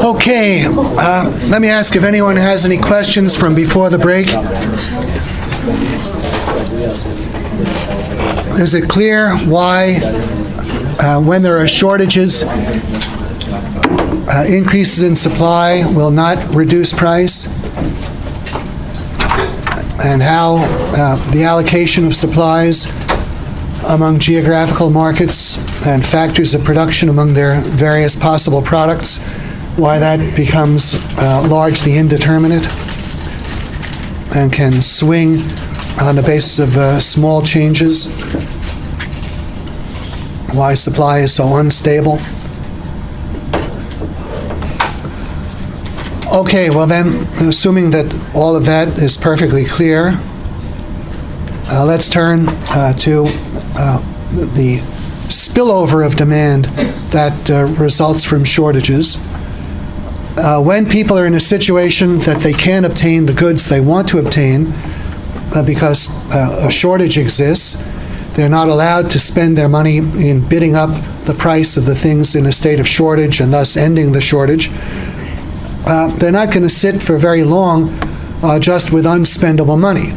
Okay, let me ask if anyone has any questions from before the break. Is it clear why, when there are shortages, increases in supply will not reduce price? And how the allocation of supplies among geographical markets and factors of production among their various possible products, why that becomes largely indeterminate and can swing on the basis of small changes, why supply is so unstable. Okay, well then, assuming that all of that is perfectly clear, let's turn to the spillover of demand that results from shortages. When people are in a situation that they can't obtain the goods they want to obtain because a shortage exists, they're not allowed to spend their money in bidding up the price of the things in a state of shortage and thus ending the shortage. They're not going to sit for very long just with unspendable money.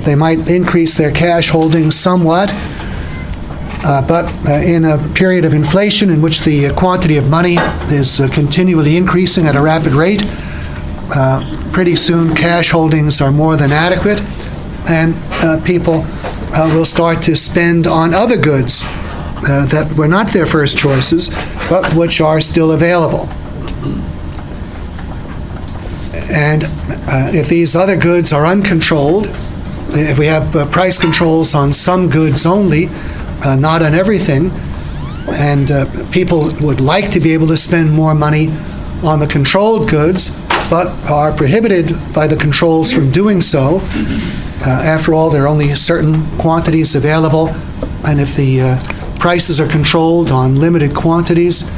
They might increase their cash holdings somewhat, but in a period of inflation in which the quantity of money is continually increasing at a rapid rate, pretty soon cash holdings are more than adequate, and people will start to spend on other goods that were not their first choices, but which are still available. And if these other goods are uncontrolled, if we have price controls on some goods only, not on everything, and people would like to be able to spend more money on the controlled goods, but are prohibited by the controls from doing so. After all, there are only certain quantities available, and if the prices are controlled on limited quantities,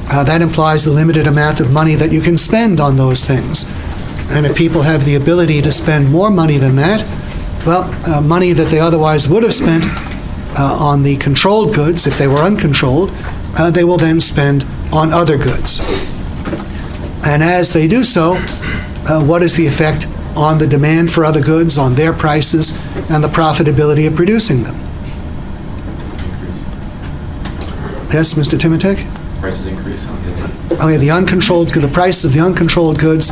that implies a limited amount of money that you can spend on those things. And if people have the ability to spend more money than that, well, money that they otherwise would have spent on the controlled goods, if they were uncontrolled, they will then spend on other goods. And as they do so, what is the effect on the demand for other goods, on their prices, and the profitability of producing them? Yes, Mr. Timotek? Prices increase. Okay, the prices of the uncontrolled goods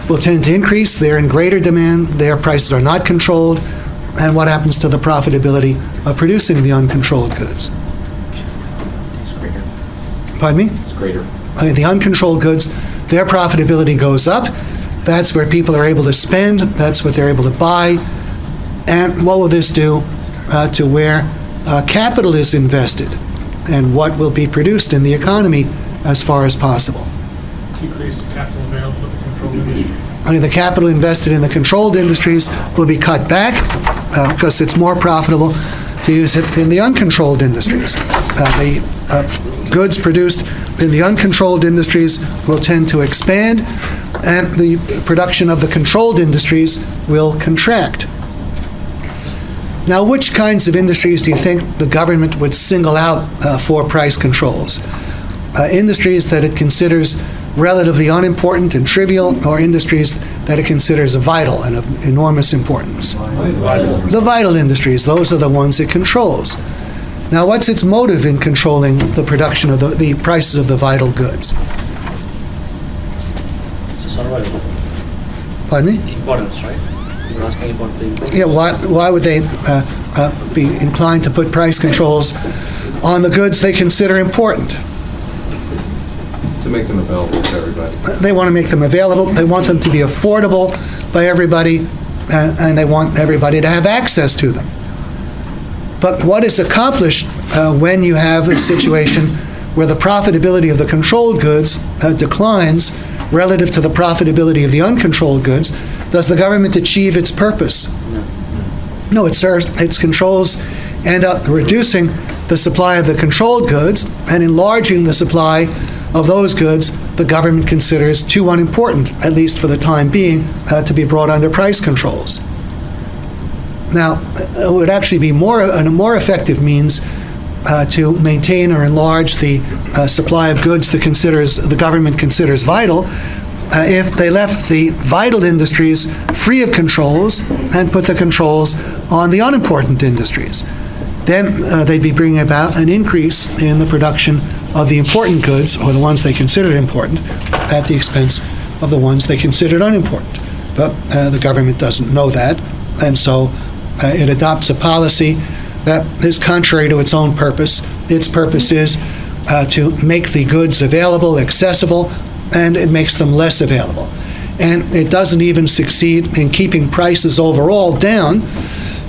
will tend to increase. They're in greater demand. Their prices are not controlled. And what happens to the profitability of producing the uncontrolled goods? It's greater. Pardon me? It's greater. Okay, the uncontrolled goods, their profitability goes up. That's where people are able to spend. That's what they're able to buy. And what will this do to where capital is invested and what will be produced in the economy as far as possible? Decrease the capital available to the controlled industry. I mean, the capital invested in the controlled industries will be cut back because it's more profitable to use it in the uncontrolled industries. The goods produced in the uncontrolled industries will tend to expand, and the production of the controlled industries will contract. Now, which kinds of industries do you think the government would single out for price controls? Industries that it considers relatively unimportant and trivial, or industries that it considers vital and of enormous importance? The vital industries, those are the ones it controls. Now, what's its motive in controlling the production of the prices of the vital goods? It's a survival. Pardon me? Importance, right? You're asking about the importance. Yeah, why would they be inclined to put price controls on the goods they consider important? To make them available to everybody. They want to make them available. They want them to be affordable by everybody, and they want everybody to have access to them. But what is accomplished when you have a situation where the profitability of the controlled goods declines relative to the profitability of the uncontrolled goods? Does the government achieve its purpose? No, its controls end up reducing the supply of the controlled goods and enlarging the supply of those goods the government considers too unimportant, at least for the time being, to be brought under price controls. Now, it would actually be a more effective means to maintain or enlarge the supply of goods that the government considers vital, if they left the vital industries free of controls and put the controls on the unimportant industries. Then they'd be bringing about an increase in the production of the important goods, or the ones they considered important, at the expense of the ones they considered unimportant. But the government doesn't know that, and so it adopts a policy that is contrary to its own purpose. Its purpose is to make the goods available, accessible, and it makes them less available. And it doesn't even succeed in keeping prices overall down,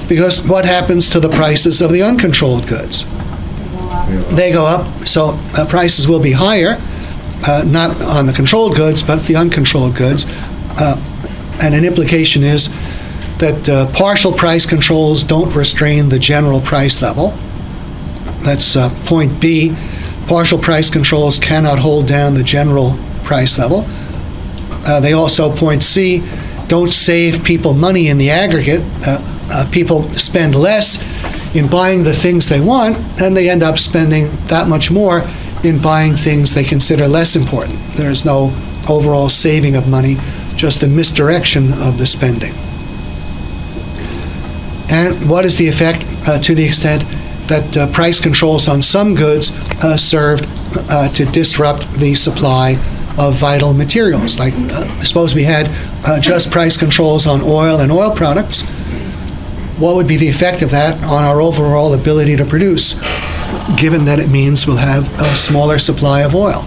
because what happens to the prices of the uncontrolled goods? They go up, so prices will be higher, not on the controlled goods, but the uncontrolled goods. And an implication is that partial price controls don't restrain the general price level. That's point B. Partial price controls cannot hold down the general price level. They also, point C, don't save people money in the aggregate. People spend less in buying the things they want, and they end up spending that much more in buying things they consider less important. There's no overall saving of money, just a misdirection of the spending. And what is the effect to the extent that price controls on some goods served to disrupt the supply of vital materials? Like, suppose we had just price controls on oil and oil products. What would be the effect of that on our overall ability to produce, given that it means we'll have a smaller supply of oil?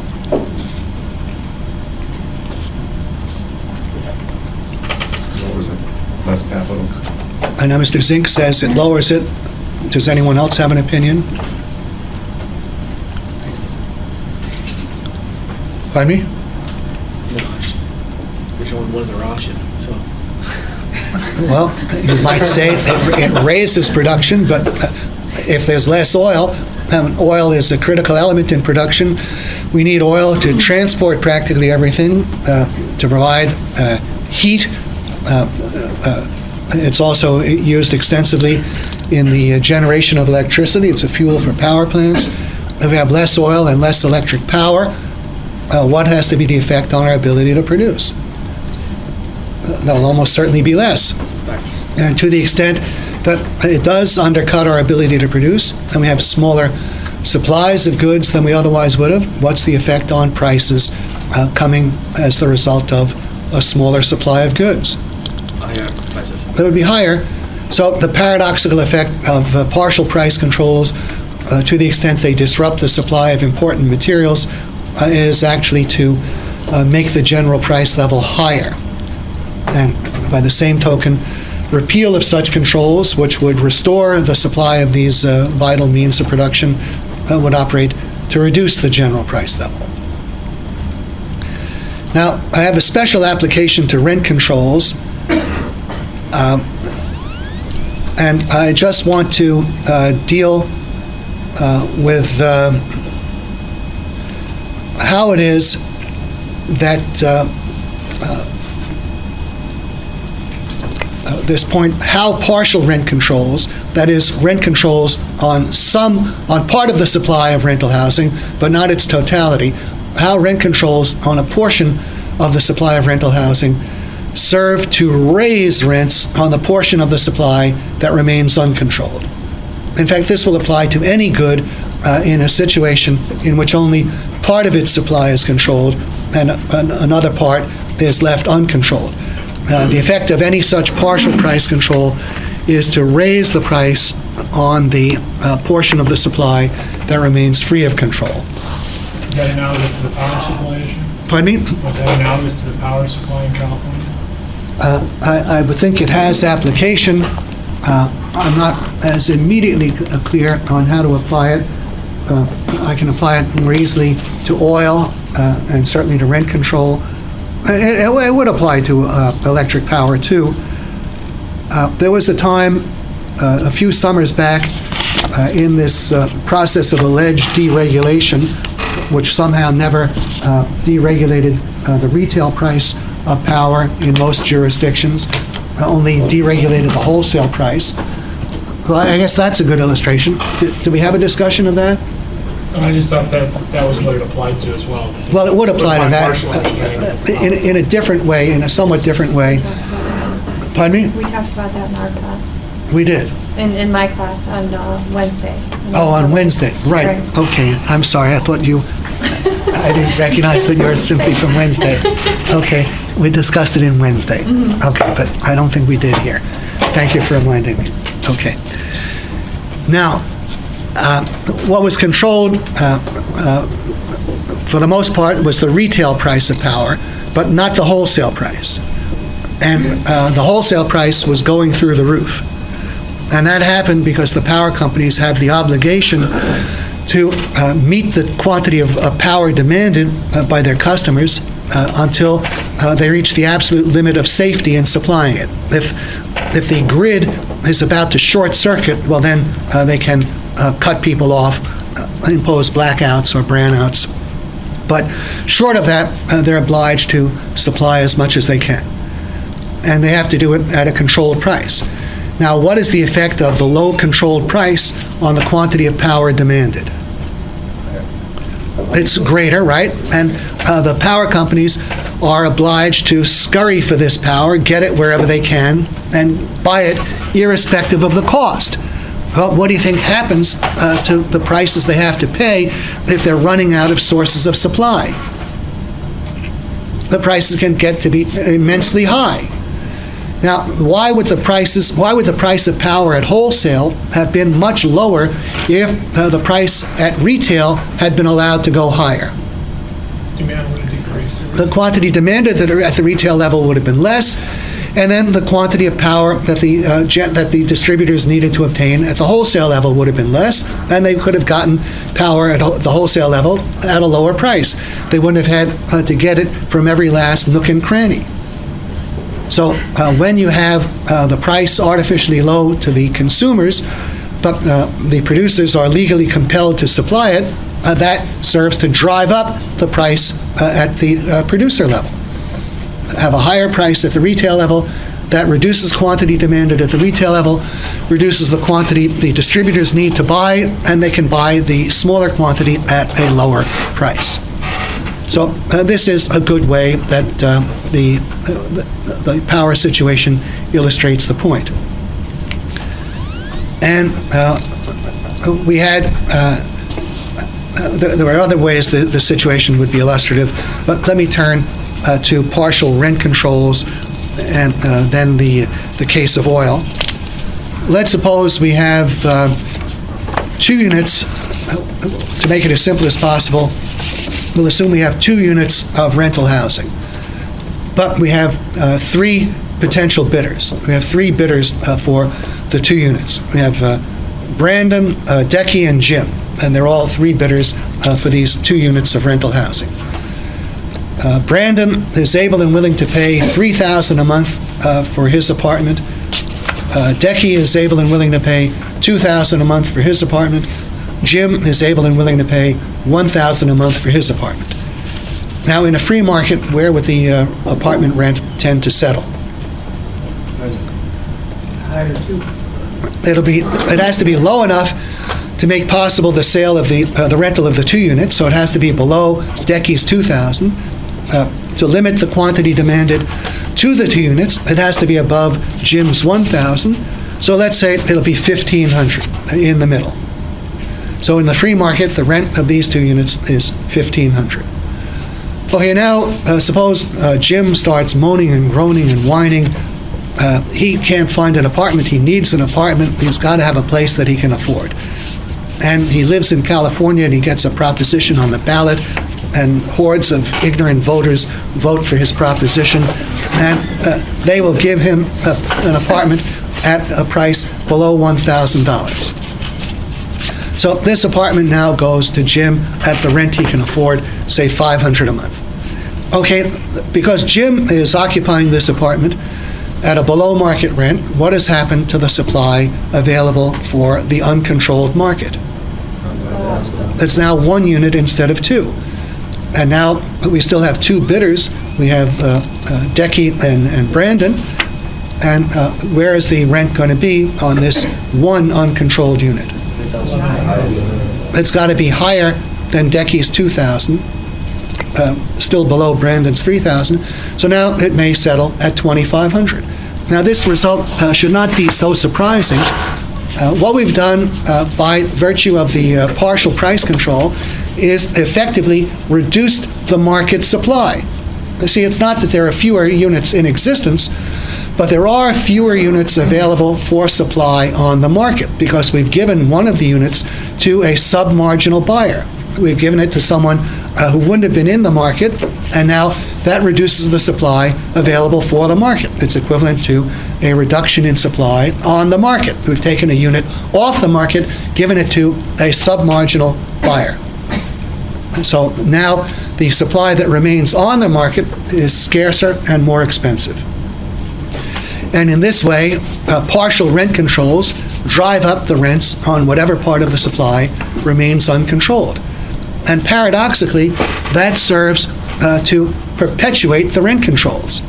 Lowers it, less capital. I know Mr. Zink says it lowers it. Does anyone else have an opinion? Pardon me? No, I just wish only one other option, so. Well, you might say it raises production, but if there's less oil, oil is a critical element in production. We need oil to transport practically everything, to provide heat. It's also used extensively in the generation of electricity. It's a fuel for power plants. If we have less oil and less electric power, what has to be the effect on our ability to produce? There'll almost certainly be less. And to the extent that it does undercut our ability to produce, and we have smaller supplies of goods than we otherwise would have, what's the effect on prices coming as the result of a smaller supply of goods? Higher prices. That would be higher. So the paradoxical effect of partial price controls, to the extent they disrupt the supply of important materials, is actually to make the general price level higher. And by the same token, repeal of such controls, which would restore the supply of these vital means of production, would operate to reduce the general price level. Now, I have a special application to rent controls, and I just want to deal with how it is that this point, how partial rent controls, that is, rent controls on part of the supply of rental housing, but not its totality, how rent controls on a portion of the supply of rental housing serve to raise rents on the portion of the supply that remains uncontrolled. In fact, this will apply to any good in a situation in which only part of its supply is controlled and another part is left uncontrolled. The effect of any such partial price control is to raise the price on the portion of the supply that remains free of control. Is that analogous to the power supply issue? Pardon me? Was that analogous to the power supply in California? I would think it has application. I'm not as immediately clear on how to apply it. I can apply it more easily to oil and certainly to rent control. It would apply to electric power, too. There was a time, a few summers back, in this process of alleged deregulation, which somehow never deregulated the retail price of power in most jurisdictions, only deregulated the wholesale price. Well, I guess that's a good illustration. Do we have a discussion of that? And I just thought that was what it applied to as well. Well, it would apply to My that partial understanding. in a different way, in a somewhat different way. Pardon me? We talked about that in our class, We did. in my class on Wednesday. Oh, on Wednesday, right. Okay, I'm sorry, I thought you, I didn't recognize that you were simply from Wednesday. Okay, we discussed it in Wednesday. Okay, but I don't think we did here. Thank you for reminding me. Okay. Now, what was controlled, for the most part, was the retail price of power, but not the wholesale price. And the wholesale price was going through the roof. And that happened because the power companies have the obligation to meet the quantity of power demanded by their customers until they reach the absolute limit of safety in supplying it. If the grid is about to short circuit, well then they can cut people off, impose blackouts or brownouts. But short of that, they're obliged to supply as much as they can. And they have to do it at a controlled price. Now, what is the effect of the low controlled price on the quantity of power demanded? It's greater, right? And the power companies are obliged to scurry for this power, get it wherever they can, and buy it irrespective of the cost. Well, what do you think happens to the prices they have to pay if they're running out of sources of supply? The prices can get to be immensely high. Now, why would the price of power at wholesale have been much lower if the price at retail had been allowed to go higher? Demand would have decreased. The quantity demanded at the retail level would have been less, and then the quantity of power that the distributors needed to obtain at the wholesale level would have been less, and they could have gotten power at the wholesale level at a lower price. They wouldn't have had to get it from every last nook and cranny. So when you have the price artificially low to the consumers, but the producers are legally compelled to supply it, that serves to drive up the price at the producer level. Have a higher price at the retail level, that reduces quantity demanded at the retail level, reduces the quantity the distributors need to buy, and they can buy the smaller quantity at a lower price. So this is a good way that the power situation illustrates the point. And we had, there were other ways the situation would be illustrative, but let me turn to partial rent controls and then the case of oil. Let's suppose we have 2 units, to make it as simple as possible. We'll assume we have 2 units of rental housing, but we have 3 potential bidders. We have 3 bidders for the 2 units. We have Brandon, Decky, and Jim, and they're all 3 bidders for these 2 units of rental housing. Brandon is able and willing to pay $3,000 a month for his apartment. Decky is able and willing to pay $2,000 a month for his apartment. Jim is able and willing to pay $1,000 a month for his apartment. Now, in a free market, where would the apartment rent tend to settle? It has to be low enough to make possible the sale of the rental of the 2 units, so it has to be below Decky's $2,000. To limit the quantity demanded to the 2 units, it has to be above Jim's $1,000. So let's say it'll be $1,500 in the middle. So in the free market, the rent of these 2 units is $1,500. Okay, now suppose Jim starts moaning and groaning and whining. He can't find an apartment. He needs an apartment. He's got to have a place that he can afford. And he lives in California, and he gets a proposition on the ballot, and hordes of ignorant voters vote for his proposition, and they will give him an apartment at a price below $1,000. So this apartment now goes to Jim at the rent he can afford, say $500 a month. Okay, because Jim is occupying this apartment at a below market rent, what has happened to the supply available for the uncontrolled market? It's now 1 unit instead of 2. And now we still have 2 bidders. We have Decky and Brandon. And where is the rent going to be on this one uncontrolled unit? It's got to be higher than Decky's 2,000, still below Brandon's 3,000. So now it may settle at 2,500. Now this result should not be so surprising. What we've done by virtue of the partial price control is effectively reduced the market supply. You see, it's not that there are fewer units in existence, but there are fewer units available for supply on the market because we've given one of the units to a sub-marginal buyer. We've given it to someone who wouldn't have been in the market, and now that reduces the supply available for the market. It's equivalent to a reduction in supply on the market. We've taken a unit off the market, given it to a sub-marginal buyer. So now the supply that remains on the market is scarcer and more expensive. And in this way, partial rent controls drive up the rents on whatever part of the supply remains uncontrolled. And paradoxically, that serves to perpetuate the rent controls.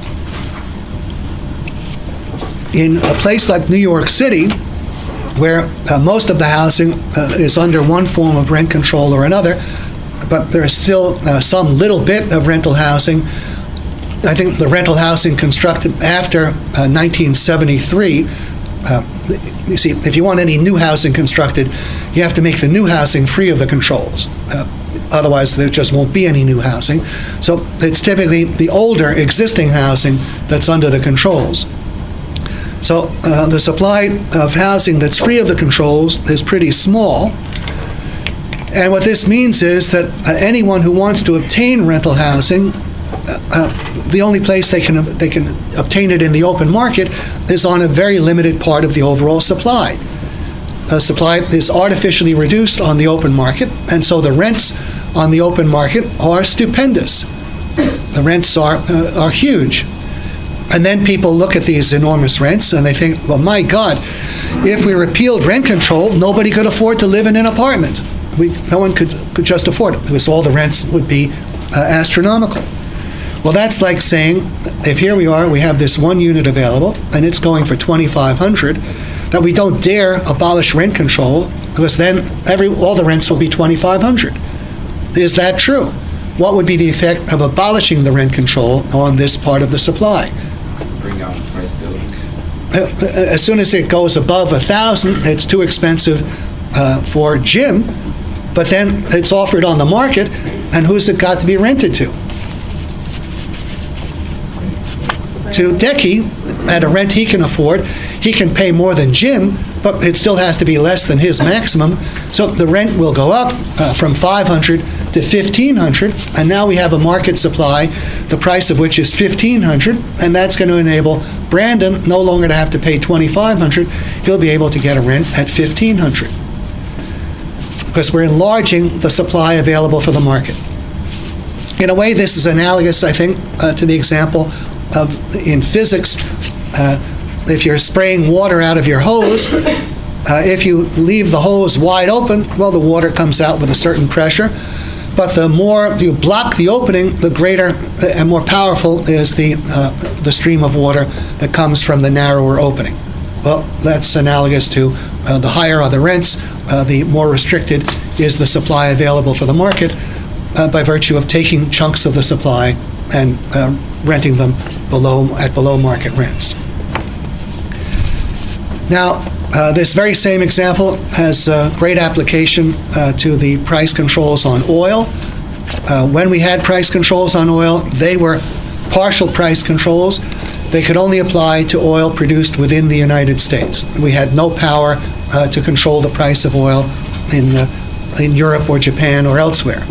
In a place like New York City, where most of the housing is under one form of rent control or another, but there is still some little bit of rental housing. I think the rental housing constructed after 1973, you see, if you want any new housing constructed, you have to make the new housing free of the controls. Otherwise, there just won't be any new housing. So it's typically the older existing housing that's under the controls. So the supply of housing that's free of the controls is pretty small. And what this means is that anyone who wants to obtain rental housing, the only place they can obtain it in the open market is on a very limited part of the overall supply. Supply is artificially reduced on the open market, and so the rents on the open market are stupendous. The rents are huge. And then people look at these enormous rents and they think, well, my God, if we repealed rent control, nobody could afford to live in an apartment. No one could just afford it, because all the rents would be astronomical. Well, that's like saying, if here we are, we have this one unit available, and it's going for $2,500, that we don't dare abolish rent control, because then all the rents will be $2,500. Is that true? What would be the effect of abolishing the rent control on this part of the supply? Bring down the price buildings. As soon as it goes above 1,000, it's too expensive for Jim, but then it's offered on the market, and who's it got to be rented to? To Decky, at a rent he can afford. He can pay more than Jim, but it still has to be less than his maximum. So the rent will go up from $500 to $1,500, and now we have a market supply, the price of which is $1,500, and that's going to enable Brandon no longer to have to pay $2,500. He'll be able to get a rent at $1,500, because we're enlarging the supply available for the market. In a way, this is analogous, I think, to the example of in physics. If you're spraying water out of your hose, if you leave the hose wide open, well, the water comes out with a certain pressure. But the more you block the opening, the greater and more powerful is the stream of water that comes from the narrower opening. Well, that's analogous to the higher are the rents, the more restricted is the supply available for the market by virtue of taking chunks of the supply and renting them at below market rents. Now, this very same example has great application to the price controls on oil. When we had price controls on oil, they were partial price controls. They could only apply to oil produced within the United States. We had no power to control the price of oil in Europe or Japan or elsewhere.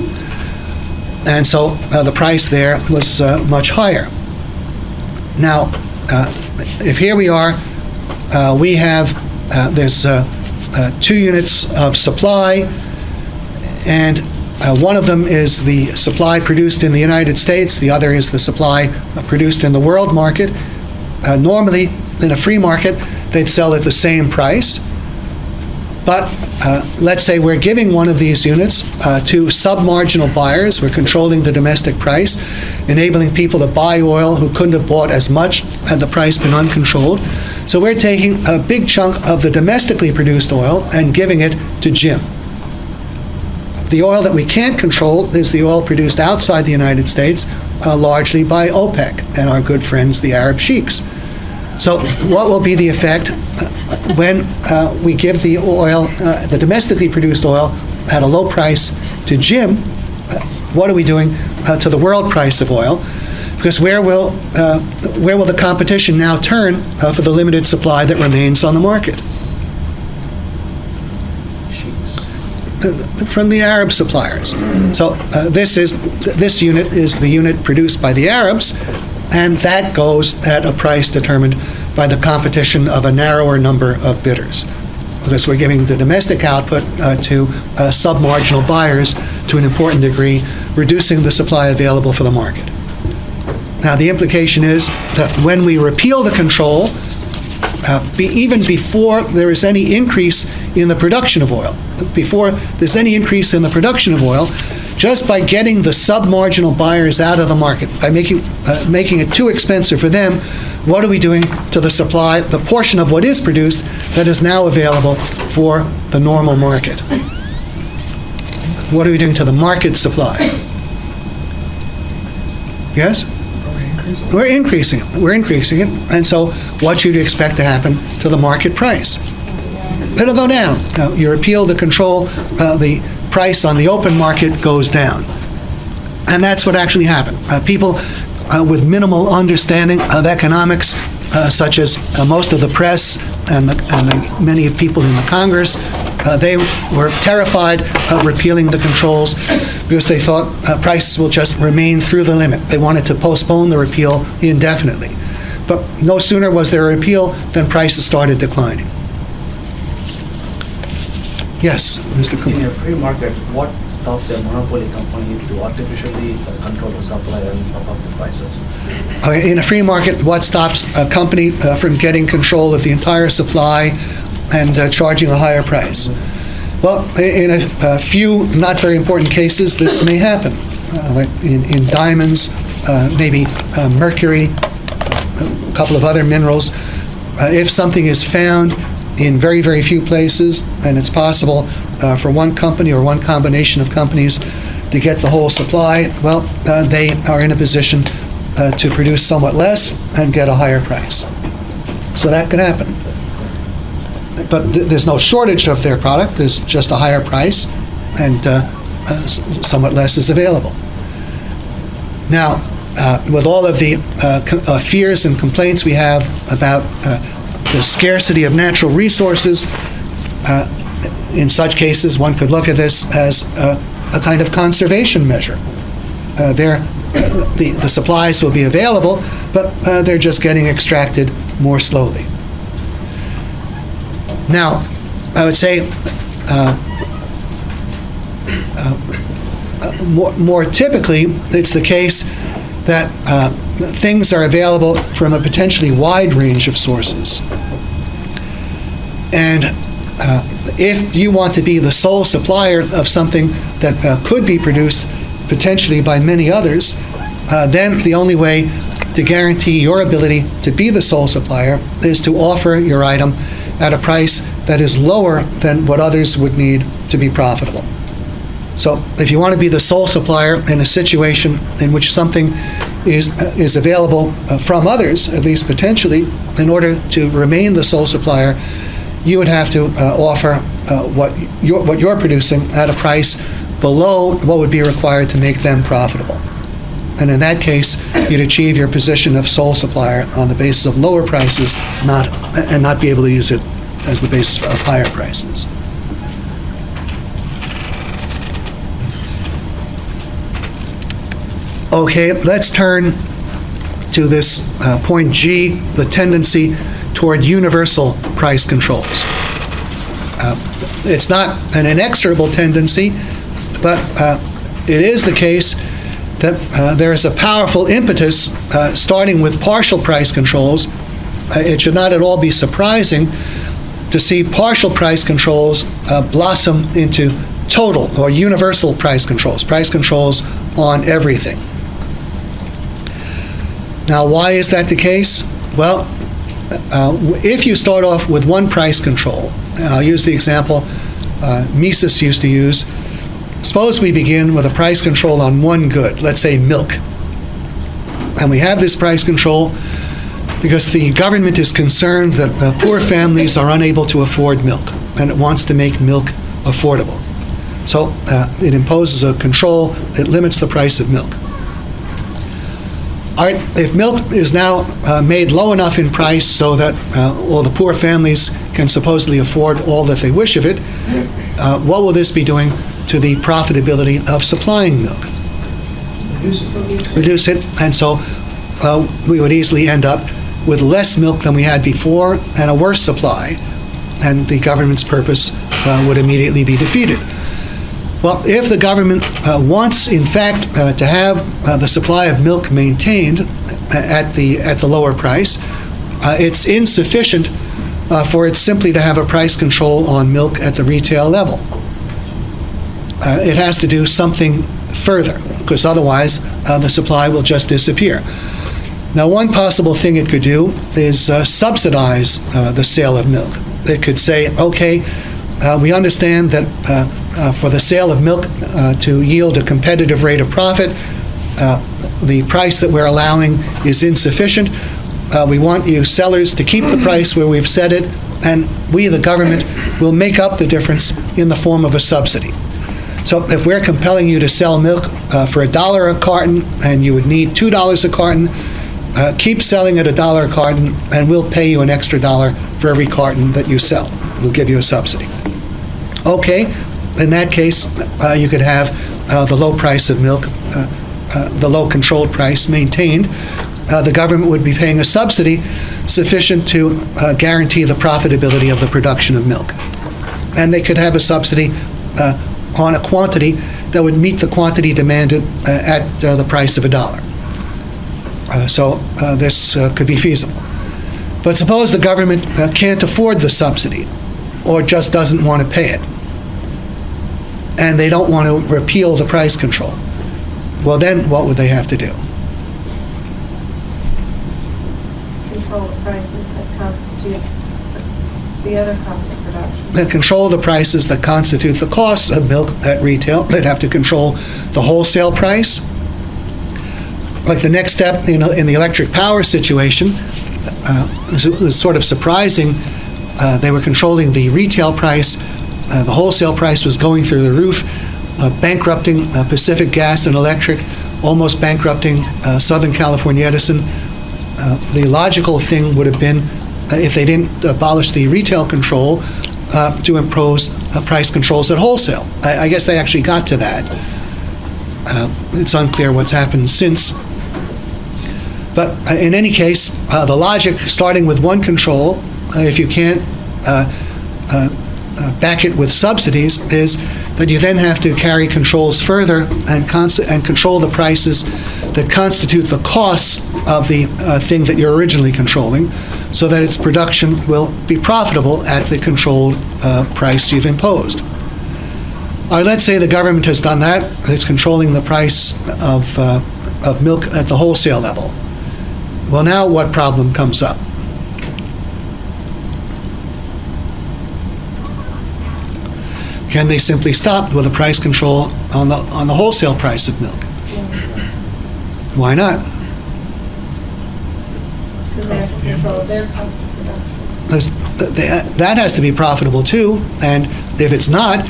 And so the price there was much higher. Now, if here we are, we have, there's 2 units of supply, and one of them is the supply produced in the United States, the other is the supply produced in the world market. Normally, in a free market, they'd sell at the same price. But let's say we're giving one of these units to sub-marginal buyers. We're controlling the domestic price, enabling people to buy oil who couldn't have bought as much had the price been uncontrolled. So we're taking a big chunk of the domestically produced oil and giving it to Jim. The oil that we can't control is the oil produced outside the United States, largely by OPEC and our good friends, the Arab sheiks. So what will be the effect when we give the oil, the domestically produced oil, at a low price to Jim? What are we doing to the world price of oil? Because where will the competition now turn for the limited supply that remains on the market? From the Arab suppliers. So this unit is the unit produced by the Arabs, and that goes at a price determined by the competition of a narrower number of bidders. Because we're giving the domestic output to sub-marginal buyers to an important degree, reducing the supply available for the market. Now, the implication is that when we repeal the control, even before there is any increase in the production of oil, before there's any increase in the production of oil, just by getting the sub-marginal buyers out of the market, by making it too expensive for them, what are we doing to the supply, the portion of what is produced that is now available for the normal market? What are we doing to the market supply? Yes? We're increasing it. We're increasing it. And so what should you expect to happen to the market price? It'll go down. Now, you repeal the control, the price on the open market goes down. And that's what actually happened. People with minimal understanding of economics, such as most of the press and the many people in the Congress, they were terrified of repealing the controls because they thought prices will just remain through the limit. They wanted to postpone the repeal indefinitely. But no sooner was there a repeal than prices started declining. Yes, Mr. Kumar. In a free market, what stops a monopoly company to artificially control the supply and pump up the prices? In a free market, what stops a company from getting control of the entire supply and charging a higher price? Well, in a few not very important cases, this may happen. Like in diamonds, maybe mercury, a couple of other minerals. If something is found in very, very few places, and it's possible for one company or one combination of companies to get the whole supply, well, they are in a position to produce somewhat less and get a higher price. So that could happen. But there's no shortage of their product. There's just a higher price, and somewhat less is available. Now, with all of the fears and complaints we have about the scarcity of natural resources, in such cases, one could look at this as a kind of conservation measure. The supplies will be available, but they're just getting extracted more slowly. Now, I would say more typically, it's the case that things are available from a potentially wide range of sources. And if you want to be the sole supplier of something that could be produced potentially by many others, then the only way to guarantee your ability to be the sole supplier is to offer your item at a price that is lower than what others would need to be profitable. So if you want to be the sole supplier in a situation in which something is available from others, at least potentially, in order to remain the sole supplier, you would have to offer what you're producing at a price below what would be required to make them profitable. And in that case, you'd achieve your position of sole supplier on the basis of lower prices, and not be able to use it as the basis of higher prices. Okay, let's turn to this point G, the tendency toward universal price controls. It's not an inexorable tendency, but it is the case that there is a powerful impetus starting with partial price controls. It should not at all be surprising to see partial price controls blossom into total or universal price controls on everything. Now, why is that the case? Well, if you start off with one price control, and I'll use the example Mises used to use. Suppose we begin with a price control on one good, let's say milk. And we have this price control because the government is concerned that poor families are unable to afford milk, and it wants to make milk affordable. So it imposes a control, it limits the price of milk. All right, if milk is now made low enough in price so that all the poor families can supposedly afford all that they wish of it, what will this be doing to the profitability of supplying milk? Reduce it, and so we would easily end up with less milk than we had before and a worse supply, and the government's purpose would immediately be defeated. Well, if the government wants, in fact, to have the supply of milk maintained at the lower price, it's insufficient for it simply to have a price control on milk at the retail level. It has to do something further, because otherwise the supply will just disappear. Now, one possible thing it could do is subsidize the sale of milk. It could say, okay, we understand that for the sale of milk to yield a competitive rate of profit, the price that we're allowing is insufficient. We want you sellers to keep the price where we've set it, and we, the government, will make up the difference in the form of a subsidy. So if we're compelling you to sell milk for $1 a carton and you would need $2 a carton, keep selling at $1 a carton and we'll pay you an extra $1 for every carton that you sell. We'll give you a subsidy. Okay, in that case, you could have the low price of milk, the low controlled price maintained. The government would be paying a subsidy sufficient to guarantee the profitability of the production of milk. And they could have a subsidy on a quantity that would meet the quantity demanded at the price of $1. So this could be feasible. But suppose the government can't afford the subsidy or just doesn't want to pay it, and they don't want to repeal the price control. Well, then what would they have to do? Control the prices that constitute the other costs of production. They control the prices that constitute the costs of milk at retail. They'd have to control the wholesale price. Like the next step in the electric power situation, it was sort of surprising. They were controlling the retail price. The wholesale price was going through the roof, bankrupting Pacific Gas and Electric, almost bankrupting Southern California Edison. The logical thing would have been, if they didn't abolish the retail control, to impose price controls at wholesale. I guess they actually got to that. It's unclear what's happened since. But in any case, the logic, starting with one control, if you can't back it with subsidies, is that you then have to carry controls further and control the prices that constitute the costs of the thing that you're originally controlling, so that its production will be profitable at the controlled price you've imposed. All right, let's say the government has done that. It's controlling the price of milk at the wholesale level. Well, now what problem comes up? Can they simply stop with a price control on the wholesale price of milk? Why not? Because they have to control their cost of production. That has to be profitable too, and if it's not,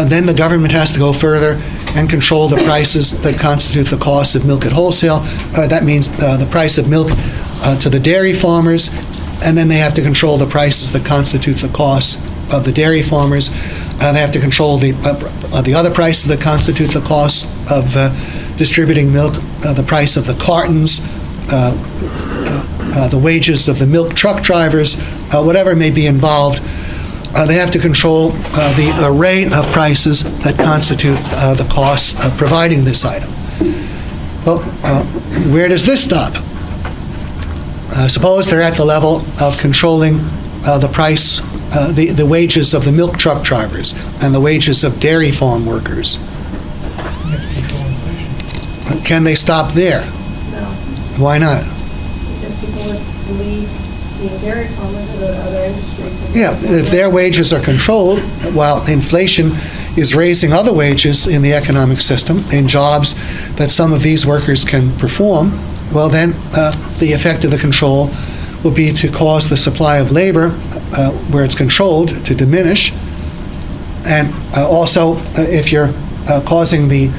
then the government has to go further and control the prices that constitute the cost of milk at wholesale. That means the price of milk to the dairy farmers, and then they have to control the prices that constitute the cost of the dairy farmers. They have to control the other prices that constitute the cost of distributing milk, the price of the cartons, the wages of the milk truck drivers, whatever may be involved. They have to control the array of prices that constitute the costs of providing this item. Well, where does this stop? Suppose they're at the level of controlling the price the wages of the milk truck drivers and the wages of dairy farm workers. Can they stop there? No, Why not? because people would leave being dairy farmers or other industries. Yeah, if their wages are controlled, while inflation is raising other wages in the economic system, in jobs that some of these workers can perform, well then, the effect of the control will be to cause the supply of labor, where it's controlled, to diminish. And also, if you're causing the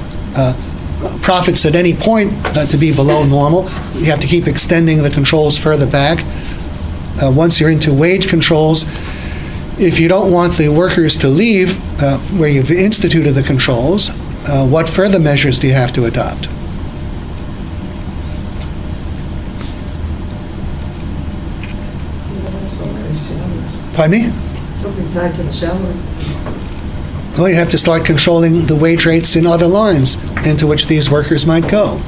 profits at any point to be below normal, you have to keep extending the controls further back. Once you're into wage controls, if you don't want the workers to leave where you've instituted the controls, what further measures do you have to adopt? Pardon me? Something tied to the salary. Well, you have to start controlling the wage rates in other lines into which these workers might go.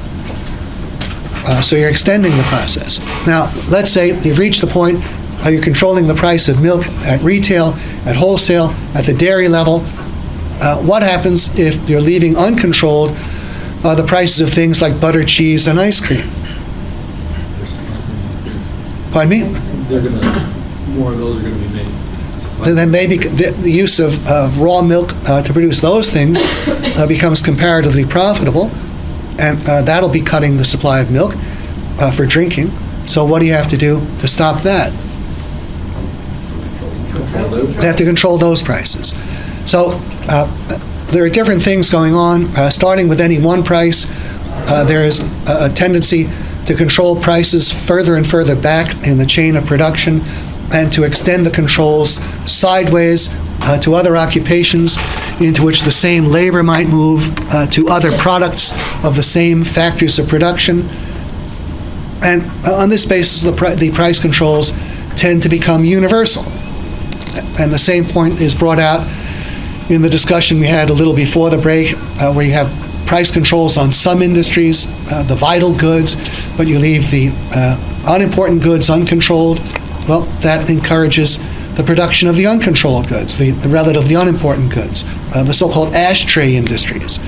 So you're extending the process. Now, let's say you've reached the point you're controlling the price of milk at retail, at wholesale, at the dairy level. What happens if you're leaving uncontrolled the prices of things like butter, cheese, and ice cream? Pardon me? More of those are gonna be made. And then the use of raw milk to produce those things becomes comparatively profitable, and that'll be cutting the supply of milk for drinking. So what do you have to do to stop that? They have to control those prices. So there are different things going on. Starting with any one price, there is a tendency to control prices further and further back in the chain of production, and to extend the controls sideways to other occupations into which the same labor might move, to other products of the same factors of production. And on this basis, the price controls tend to become universal. And the same point is brought out in the discussion we had a little before the break, where you have price controls on some industries, the vital goods, but you leave the unimportant goods uncontrolled. Well, that encourages the production of the uncontrolled goods, the relatively unimportant goods, the so-called ashtray industries.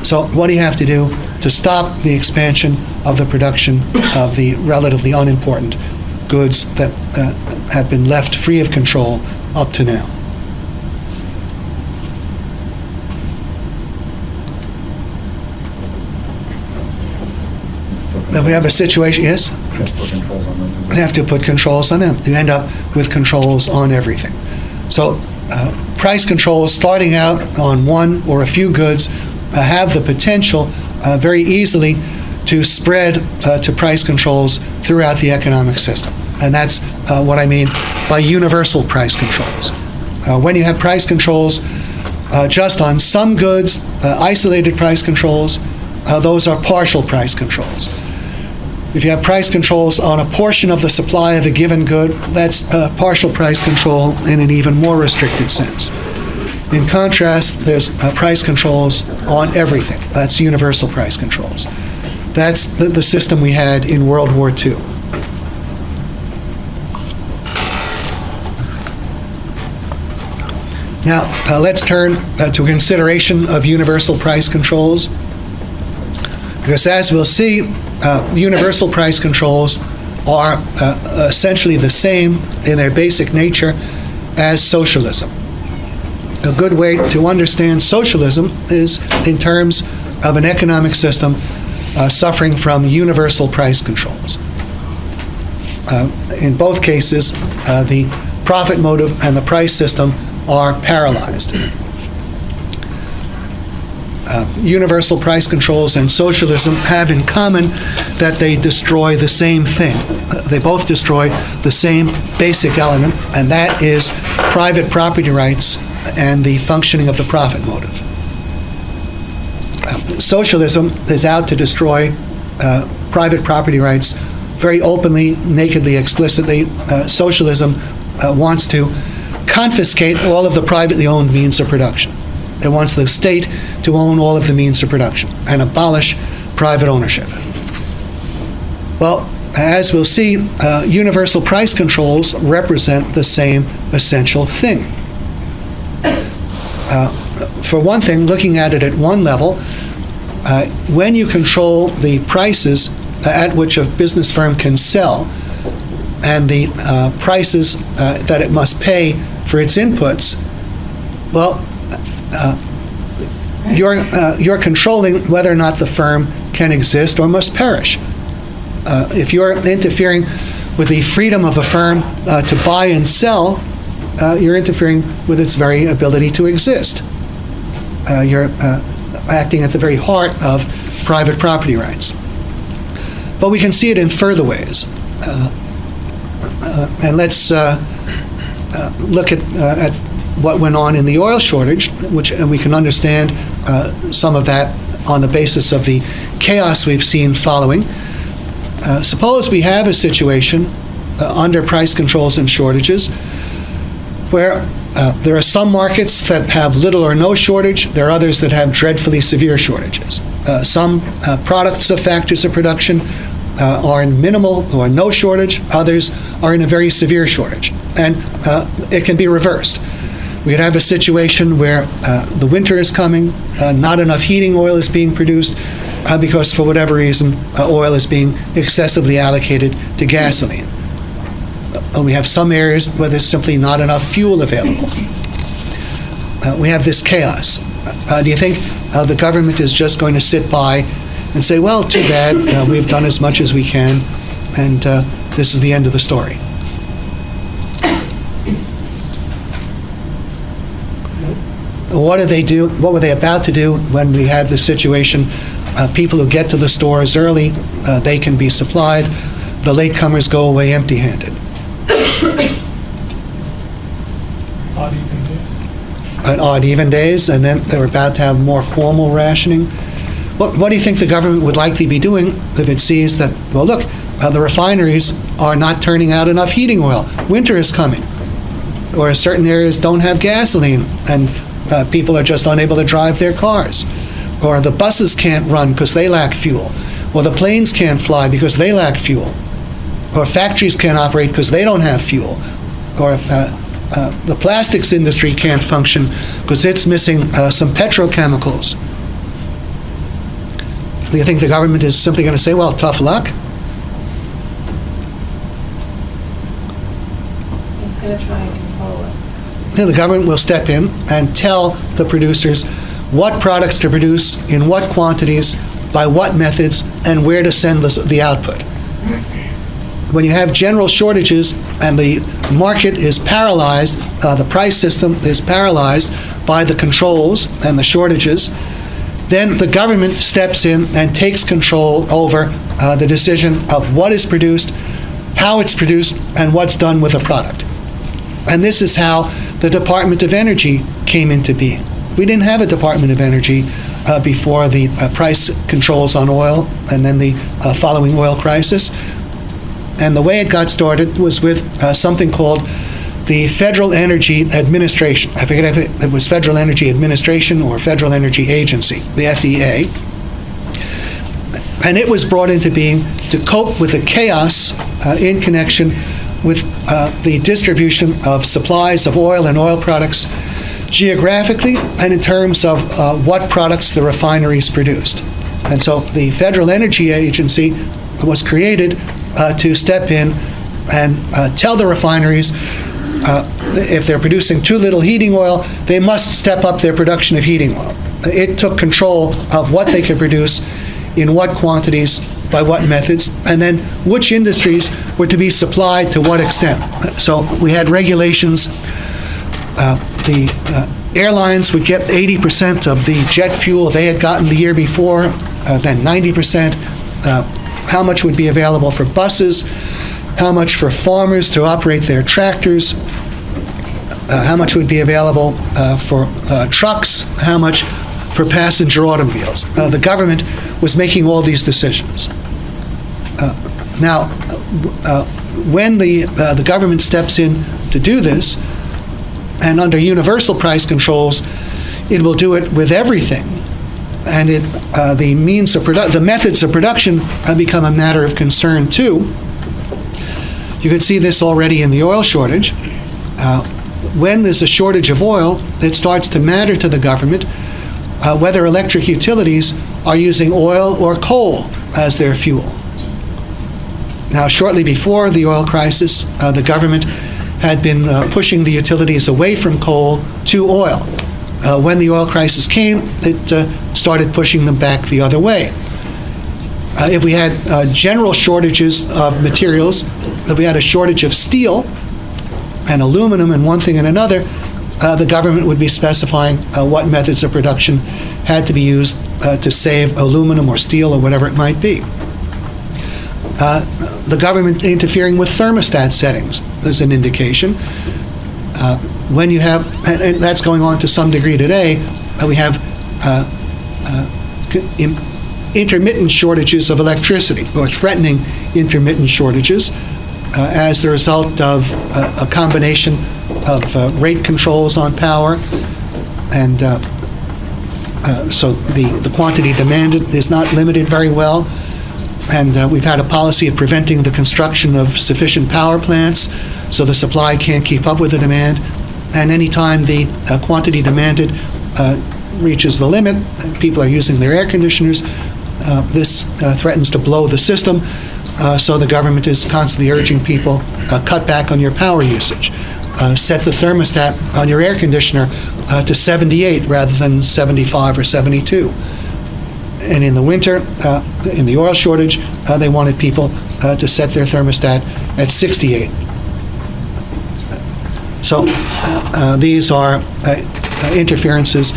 So what do you have to do to stop the expansion of the production of the relatively unimportant goods that have been left free of control up to now? Then we have a situation, yes? You have to put controls on them. You end up with controls on everything. So price controls starting out on one or a few goods have the potential very easily to spread to price controls throughout the economic system. And that's what I mean by universal price controls. When you have price controls just on some goods, isolated price controls, those are partial price controls. If you have price controls on a portion of the supply of a given good, that's partial price control in an even more restricted sense. In contrast, there's price controls on everything. That's universal price controls. That's the system we had in World War II. Now, let's turn to a consideration of universal price controls. Because as we'll see, universal price controls are essentially the same in their basic nature as socialism. A good way to understand socialism is in terms of an economic system suffering from universal price controls. In both cases, the profit motive and the price system are paralyzed. Universal price controls and socialism have in common that they destroy the same thing. They both destroy the same basic element, and that is private property rights and the functioning of the profit motive. Socialism is out to destroy private property rights very openly, nakedly, explicitly. Socialism wants to confiscate all of the privately owned means of production. It wants the state to own all of the means of production and abolish private ownership. Well, as we'll see, universal price controls represent the same essential thing. For one thing, looking at it at one level, when you control the prices at which a business firm can sell and the prices that it must pay for its inputs, well, you're controlling whether or not the firm can exist or must perish. If you're interfering with the freedom of a firm to buy and sell, you're interfering with its very ability to exist. You're acting at the very heart of private property rights. But we can see it in further ways. And let's look at what went on in the oil shortage, and we can understand some of that on the basis of the chaos we've seen following. Suppose we have a situation under price controls and shortages where there are some markets that have little or no shortage. There are others that have dreadfully severe shortages. Some products of factors of production are in minimal or no shortage. Others are in a very severe shortage. And it can be reversed. We could have a situation where the winter is coming, not enough heating oil is being produced because for whatever reason oil is being excessively allocated to gasoline. We have some areas where there's simply not enough fuel available. We have this chaos. Do you think the government is just going to sit by and say, well, too bad, we've done as much as we can, and this is the end of the story? What did they do? What were they about to do when we had the situation? People who get to the stores early, they can be supplied. The latecomers go away empty-handed. Odd even days. At odd even days, and then they're about to have more formal rationing. What do you think the government would likely be doing if it sees that, well, look, the refineries are not turning out enough heating oil. Winter is coming. Or certain areas don't have gasoline, and people are just unable to drive their cars. Or the buses can't run because they lack fuel. Or the planes can't fly because they lack fuel. Or factories can't operate because they don't have fuel. Or the plastics industry can't function because it's missing some petrochemicals. Do you think the government is simply going to say, well, tough luck? It's going to try and control it. The government will step in and tell the producers what products to produce, in what quantities, by what methods, and where to send the output. When you have general shortages and the market is paralyzed, the price system is paralyzed by the controls and the shortages, then the government steps in and takes control over the decision of what is produced, how it's produced, and what's done with a product. And this is how the Department of Energy came into being. We didn't have a Department of Energy before the price controls on oil and then the following oil crisis. And the way it got started was with something called the Federal Energy Administration. I forget if it was Federal Energy Administration or Federal Energy Agency, the FEA. And it was brought into being to cope with the chaos in connection with the distribution of supplies of oil and oil products geographically and in terms of what products the refineries produced. And so the Federal Energy Agency was created to step in and tell the refineries if they're producing too little heating oil, they must step up their production of heating oil. It took control of what they could produce, in what quantities, by what methods, and then which industries were to be supplied to what extent. So we had regulations. The airlines would get 80% of the jet fuel they had gotten the year before, then 90%. How much would be available for buses, how much for farmers to operate their tractors, how much would be available for trucks, how much for passenger automobiles. The government was making all these decisions. Now, when the government steps in to do this, and under universal price controls, it will do it with everything. And the methods of production become a matter of concern too. You can see this already in the oil shortage. When there's a shortage of oil, it starts to matter to the government whether electric utilities are using oil or coal as their fuel. Now, shortly before the oil crisis, the government had been pushing the utilities away from coal to oil. When the oil crisis came, it started pushing them back the other way. If we had general shortages of materials, if we had a shortage of steel and aluminum and one thing and another, the government would be specifying what methods of production had to be used to save aluminum or steel or whatever it might be. The government interfering with thermostat settings is an indication. When you have, and that's going on to some degree today, we have intermittent shortages of electricity, or threatening intermittent shortages, as the result of a combination of rate controls on power, and so the quantity demanded is not limited very well. And we've had a policy of preventing the construction of sufficient power plants, so the supply can't keep up with the demand. And anytime the quantity demanded reaches the limit, people are using their air conditioners, this threatens to blow the system. So the government is constantly urging people, cut back on your power usage. Set the thermostat on your air conditioner to 78 rather than 75 or 72. And in the winter, in the oil shortage, they wanted people to set their thermostat at 68. So these are interferences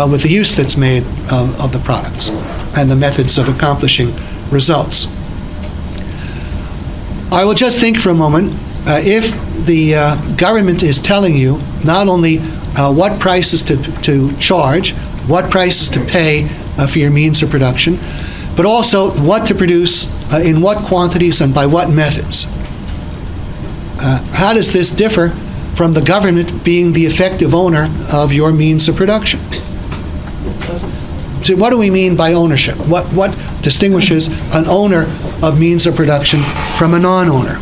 with the use that's made of the products and the methods of accomplishing results. I will just think for a moment, if the government is telling you not only what prices to charge, what prices to pay for your means of production, but also what to produce, in what quantities and by what methods. How does this differ from the government being the effective owner of your means of production? So what do we mean by ownership? What distinguishes an owner of means of production from a non-owner?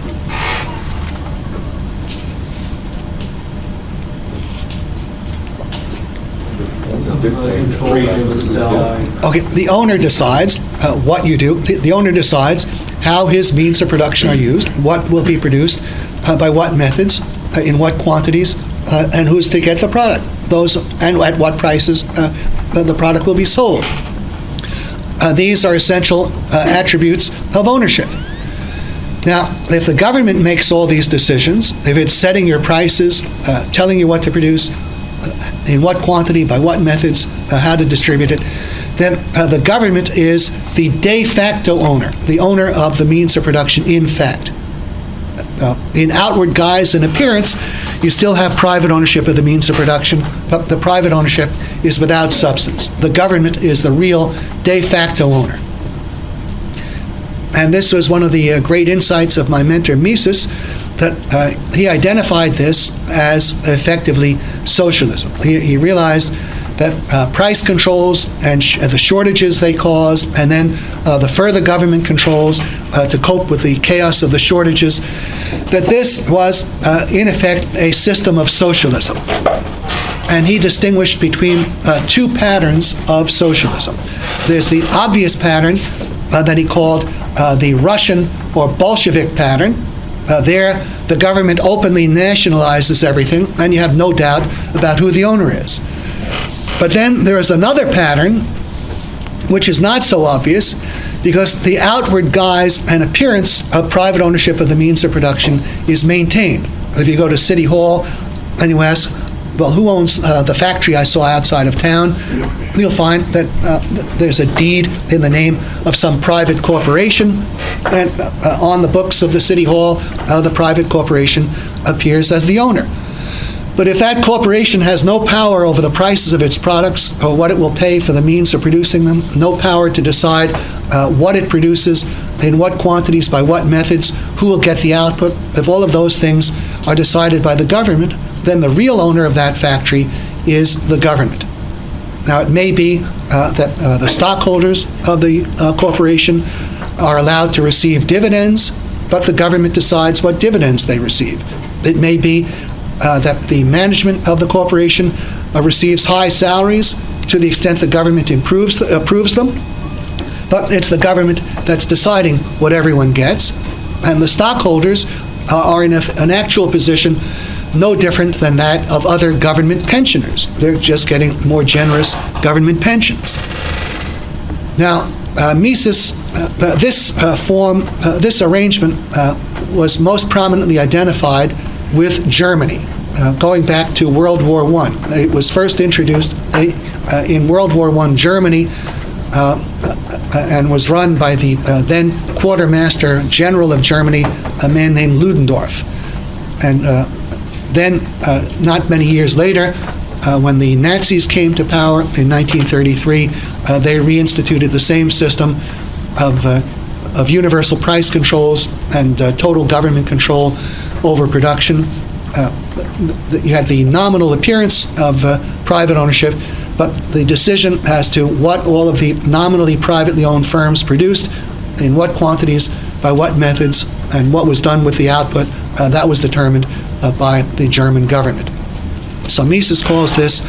Okay, the owner decides what you do. The owner decides how his means of production are used, what will be produced, by what methods, in what quantities, and who's to get the product. Those, and at what prices the product will be sold. These are essential attributes of ownership. Now, if the government makes all these decisions, if it's setting your prices, telling you what to produce, in what quantity, by what methods, how to distribute it, then the government is the de facto owner, the owner of the means of production in fact. In outward guise and appearance, you still have private ownership of the means of production, but the private ownership is without substance. The government is the real de facto owner. And this was one of the great insights of my mentor, Mises, that he identified this as effectively socialism. He realized that price controls and the shortages they cause, and then the further government controls to cope with the chaos of the shortages, that this was, in effect, a system of socialism. And he distinguished between two patterns of socialism. There's the obvious pattern that he called the Russian or Bolshevik pattern. There, the government openly nationalizes everything, and you have no doubt about who the owner is. But then there is another pattern, which is not so obvious, because the outward guise and appearance of private ownership of the means of production is maintained. If you go to City Hall and you ask, well, who owns the factory I saw outside of town, you'll find that there's a deed in the name of some private corporation, and on the books of the City Hall, the private corporation appears as the owner. But if that corporation has no power over the prices of its products or what it will pay for the means of producing them, no power to decide what it produces, in what quantities, by what methods, who will get the output, if all of those things are decided by the government, then the real owner of that factory is the government. Now, it may be that the stockholders of the corporation are allowed to receive dividends, but the government decides what dividends they receive. It may be that the management of the corporation receives high salaries to the extent the government approves them, but it's the government that's deciding what everyone gets, and the stockholders are in an actual position no different than that of other government pensioners. They're just getting more generous government pensions. Now, Mises, this arrangement was most prominently identified with Germany, going back to World War I. It was first introduced in World War I Germany and was run by the then Quartermaster General of Germany, a man named Ludendorff. And then, not many years later, when the Nazis came to power in 1933, they reinstituted the same system of universal price controls and total government control over production. You had the nominal appearance of private ownership, but the decision as to what all of the nominally privately owned firms produced, in what quantities, by what methods, and what was done with the output, that was determined by the German government. So Mises calls this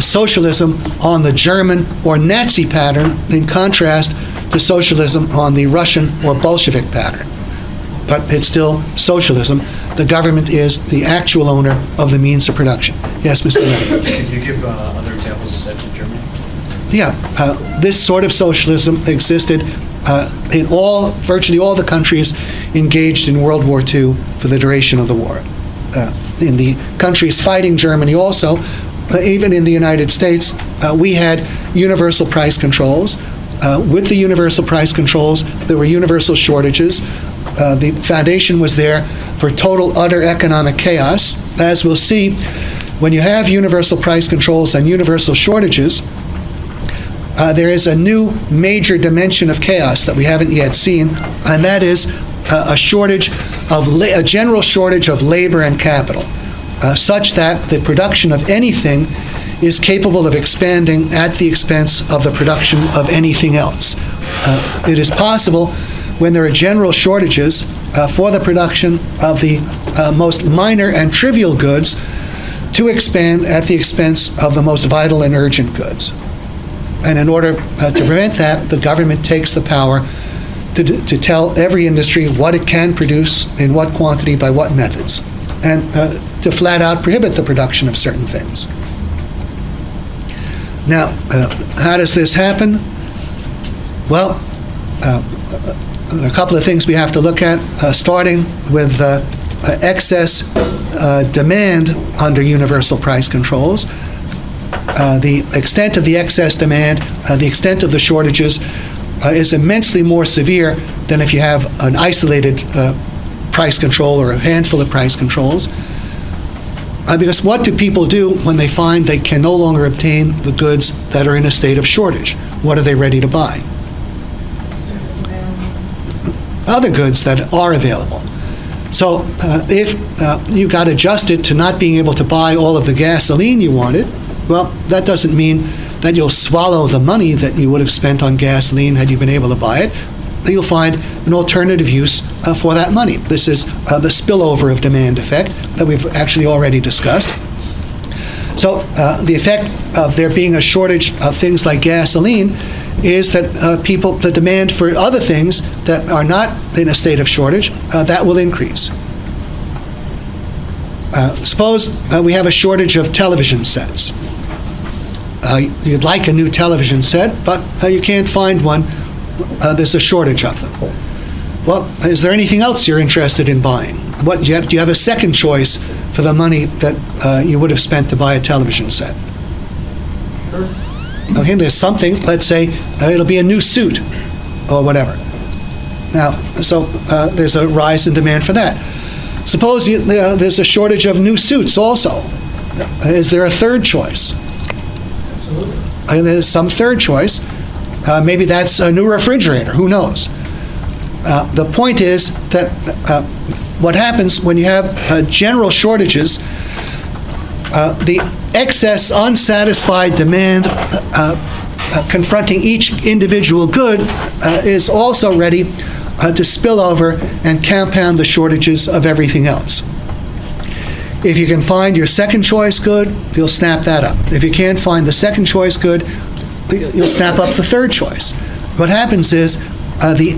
socialism on the German or Nazi pattern, in contrast to socialism on the Russian or Bolshevik pattern. But it's still socialism. The government is the actual owner of the means of production. Yes, Mr. Levin? Can you give other examples aside from Germany? Yeah, this sort of socialism existed in virtually all the countries engaged in World War II for the duration of the war. In the countries fighting Germany also, even in the United States, we had universal price controls. With the universal price controls, there were universal shortages. The foundation was there for total, utter economic chaos. As we'll see, when you have universal price controls and universal shortages, there is a new major dimension of chaos that we haven't yet seen, and that is a general shortage of labor and capital, such that the production of anything is capable of expanding at the expense of the production of anything else. It is possible, when there are general shortages, for the production of the most minor and trivial goods to expand at the expense of the most vital and urgent goods. And in order to prevent that, the government takes the power to tell every industry what it can produce, in what quantity, by what methods, and to flat out prohibit the production of certain things. Now, how does this happen? Well, a couple of things we have to look at, starting with excess demand under universal price controls. The extent of the excess demand, the extent of the shortages, is immensely more severe than if you have an isolated price control or a handful of price controls. Because what do people do when they find they can no longer obtain the goods that are in a state of shortage? What are they ready to buy? Other goods that are available. So if you got adjusted to not being able to buy all of the gasoline you wanted, well, that doesn't mean that you'll swallow the money that you would have spent on gasoline had you been able to buy it. You'll find an alternative use for that money. This is the spillover of demand effect that we've actually already discussed. So the effect of there being a shortage of things like gasoline is that the demand for other things that are not in a state of shortage, that will increase. Suppose we have a shortage of television sets. You'd like a new television set, but you can't find one. There's a shortage of them. Well, is there anything else you're interested in buying? Do you have a second choice for the money that you would have spent to buy a television set? Sure. Okay, there's something, let's say it'll be a new suit or whatever. Now, so there's a rise in demand for that. Suppose there's a shortage of new suits also. Is there a third choice? Absolutely. And there's some third choice. Maybe that's a new refrigerator, who knows? The point is that what happens when you have general shortages, the excess unsatisfied demand confronting each individual good is also ready to spill over and compound the shortages of everything else. If you can find your second choice good, you'll snap that up. If you can't find the second choice good, you'll snap up the third choice. What happens is the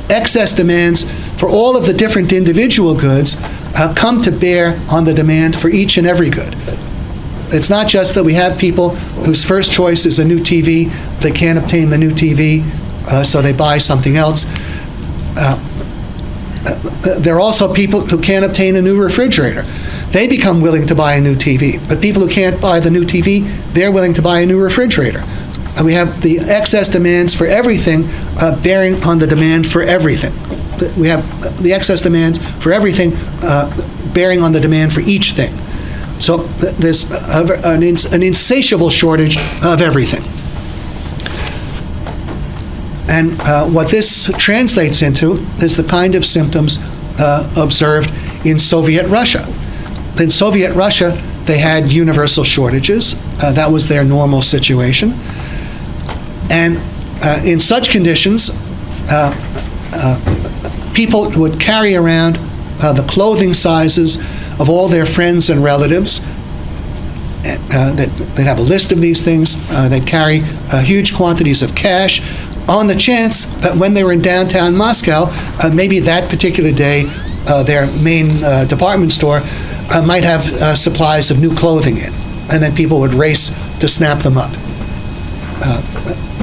excess demands for all of the different individual goods come to bear on the demand for each and every good. It's not just that we have people whose first choice is a new TV, they can't obtain the new TV, so they buy something else. There are also people who can't obtain a new refrigerator. They become willing to buy a new TV. But people who can't buy the new TV, they're willing to buy a new refrigerator. And we have the excess demands for everything bearing on the demand for everything. We have the excess demands for everything bearing on the demand for each thing. So there's an insatiable shortage of everything. And what this translates into is the kind of symptoms observed in Soviet Russia. In Soviet Russia, they had universal shortages. That was their normal situation. And in such conditions, people would carry around the clothing sizes of all their friends and relatives. They'd have a list of these things. They'd carry huge quantities of cash on the chance that when they were in downtown Moscow, maybe that particular day, their main department store might have supplies of new clothing in, and then people would race to snap them up.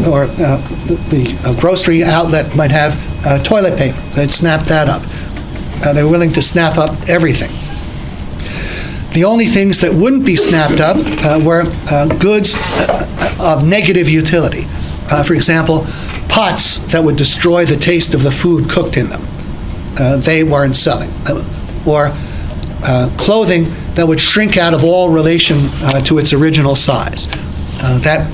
Or the grocery outlet might have toilet paper. They'd snap that up. They were willing to snap up everything. The only things that wouldn't be snapped up were goods of negative utility. For example, pots that would destroy the taste of the food cooked in them. They weren't selling. Or clothing that would shrink out of all relation to its original size. That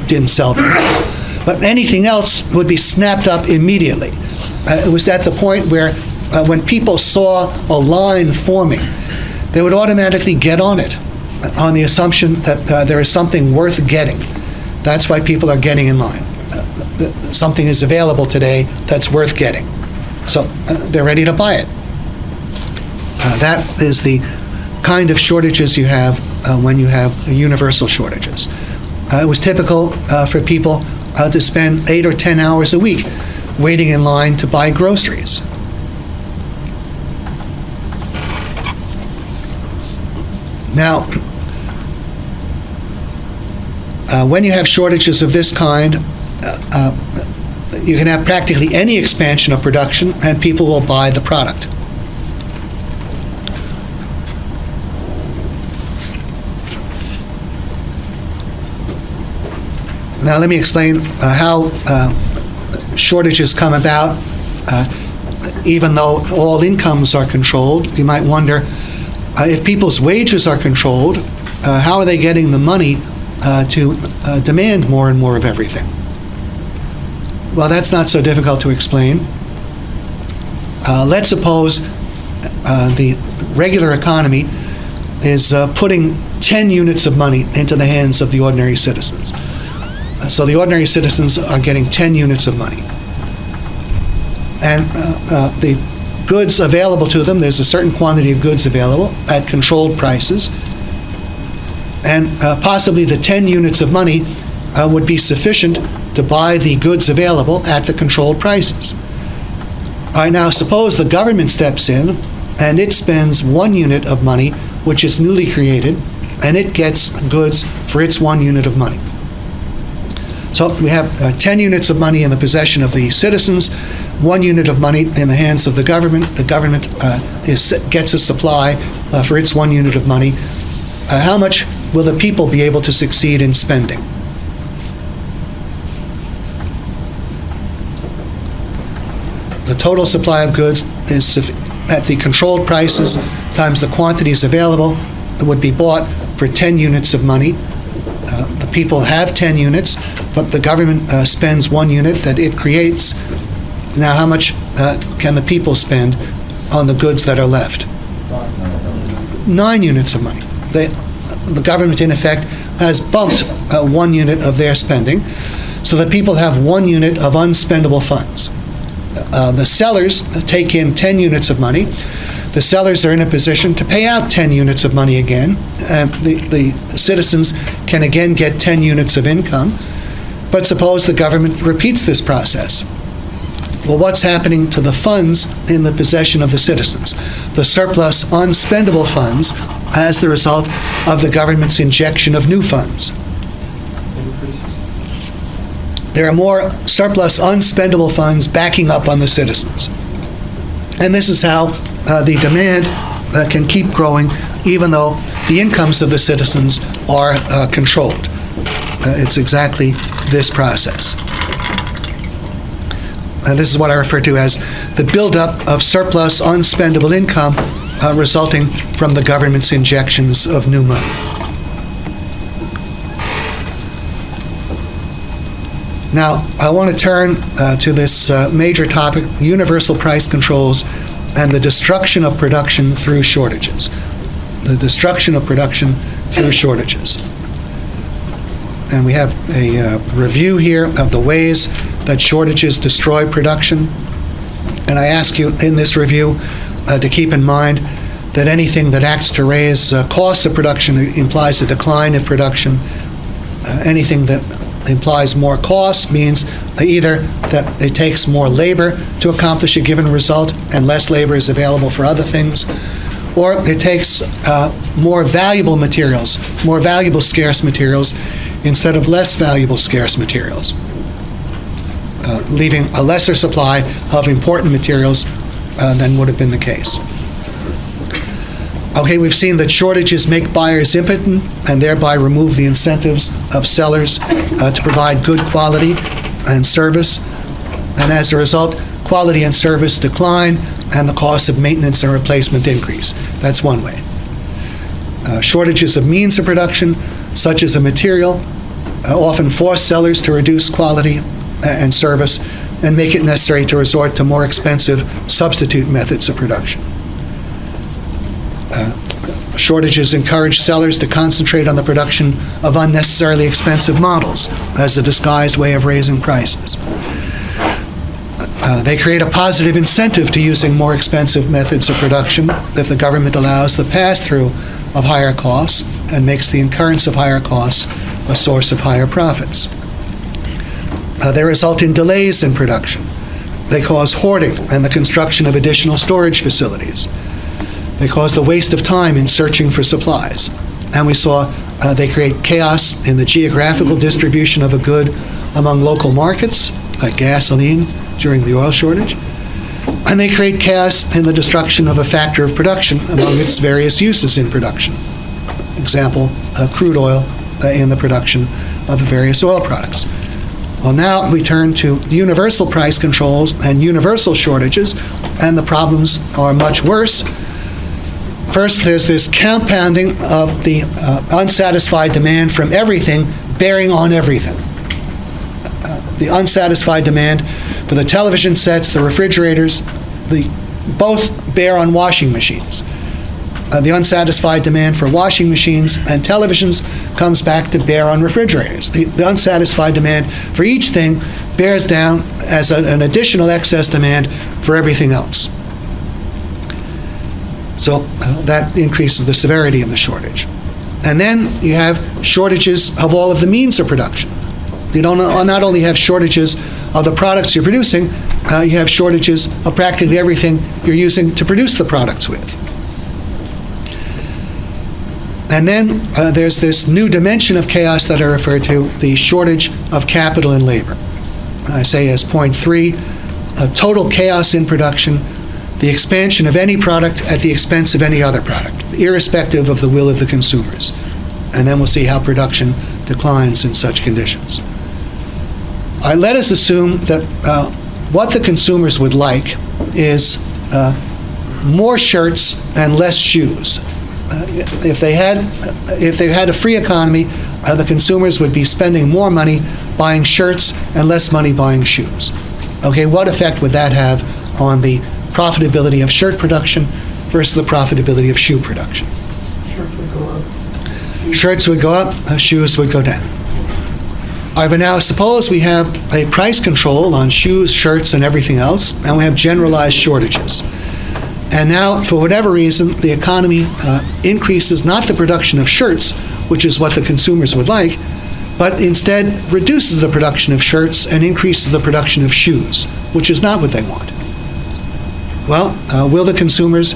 didn't sell very well. But anything else would be snapped up immediately. It was at the point where when people saw a line forming, they would automatically get on it on the assumption that there is something worth getting. That's why people are getting in line. Something is available today that's worth getting. So they're ready to buy it. That is the kind of shortages you have when you have universal shortages. It was typical for people to spend 8 or 10 hours a week waiting in line to buy groceries. Now, when you have shortages of this kind, you can have practically any expansion of production and people will buy the product. Now let me explain how shortages come about. Even though all incomes are controlled, you might wonder, if people's wages are controlled, how are they getting the money to demand more and more of everything? Well, that's not so difficult to explain. Let's suppose the regular economy is putting 10 units of money into the hands of the ordinary citizens. So the ordinary citizens are getting 10 units of money. And the goods available to them, there's a certain quantity of goods available at controlled prices. And possibly the 10 units of money would be sufficient to buy the goods available at the controlled prices. All right, now suppose the government steps in and it spends 1 unit of money, which is newly created, and it gets goods for its 1 unit of money. So we have 10 units of money in the possession of the citizens, 1 unit of money in the hands of the government. The government gets a supply for its 1 unit of money. How much will the people be able to succeed in spending? The total supply of goods is at the controlled prices times the quantities available that would be bought for 10 units of money. The people have 10 units, but the government spends 1 unit that it creates. Now, how much can the people spend on the goods that are left? 9 units of money. The government, in effect, has bumped 1 unit of their spending, so that people have 1 unit of unspendable funds. The sellers take in 10 units of money. The sellers are in a position to pay out 10 units of money again. The citizens can again get 10 units of income. But suppose the government repeats this process. Well, what's happening to the funds in the possession of the citizens? The surplus unspendable funds as the result of the government's injection of new funds. There are more surplus unspendable funds backing up on the citizens. And this is how the demand can keep growing even though the incomes of the citizens are controlled. It's exactly this process. And this is what I refer to as the buildup of surplus unspendable income resulting from the government's injections of new money. Now, I want to turn to this major topic, universal price controls and the destruction of production through shortages. The destruction of production through shortages. And we have a review here of the ways that shortages destroy production. And I ask you in this review to keep in mind that anything that acts to raise costs of production implies a decline of production. Anything that implies more costs means either that it takes more labor to accomplish a given result and less labor is available for other things, or it takes more valuable materials, more valuable scarce materials instead of less valuable scarce materials, leaving a lesser supply of important materials than would have been the case. Okay, we've seen that shortages make buyers impotent and thereby remove the incentives of sellers to provide good quality and service. And as a result, quality and service decline and the cost of maintenance and replacement increase. That's one way. Shortages of means of production, such as a material, often force sellers to reduce quality and service and make it necessary to resort to more expensive substitute methods of production. Shortages encourage sellers to concentrate on the production of unnecessarily expensive models as a disguised way of raising prices. They create a positive incentive to using more expensive methods of production if the government allows the pass-through of higher costs and makes the incurrence of higher costs a source of higher profits. They result in delays in production. They cause hoarding and the construction of additional storage facilities. They cause the waste of time in searching for supplies. And we saw they create chaos in the geographical distribution of a good among local markets, like gasoline during the oil shortage. And they create chaos in the destruction of a factor of production among its various uses in production. Example, crude oil in the production of the various oil products. Well, now we turn to universal price controls and universal shortages, and the problems are much worse. First, there's this compounding of the unsatisfied demand from everything bearing on everything. The unsatisfied demand for the television sets, the refrigerators, both bear on washing machines. The unsatisfied demand for washing machines and televisions comes back to bear on refrigerators. The unsatisfied demand for each thing bears down as an additional excess demand for everything else. So that increases the severity of the shortage. And then you have shortages of all of the means of production. You don't not only have shortages of the products you're producing, you have shortages of practically everything you're using to produce the products with. And then there's this new dimension of chaos that I refer to, the shortage of capital and labor. I say as point 3, total chaos in production, the expansion of any product at the expense of any other product, irrespective of the will of the consumers. And then we'll see how production declines in such conditions. Let us assume that what the consumers would like is more shirts and less shoes. If they had a free economy, the consumers would be spending more money buying shirts and less money buying shoes. Okay, what effect would that have on the profitability of shirt production versus the profitability of shoe production? Shirts would go up. Shirts would go up, shoes would go down. All right, but now suppose we have a price control on shoes, shirts, and everything else, and we have generalized shortages. And now, for whatever reason, the economy increases not the production of shirts, which is what the consumers would like, but instead reduces the production of shirts and increases the production of shoes, which is not what they want. Well, will the consumers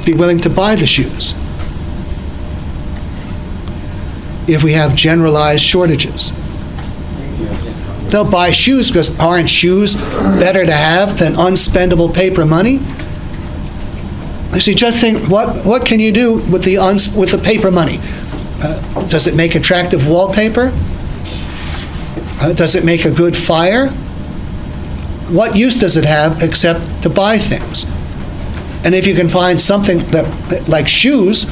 be willing to buy the shoes if we have generalized shortages? They'll buy shoes because aren't shoes better to have than unspendable paper money? You see, just think, what can you do with the paper money? Does it make attractive wallpaper? Does it make a good fire? What use does it have except to buy things? And if you can find something that, like shoes,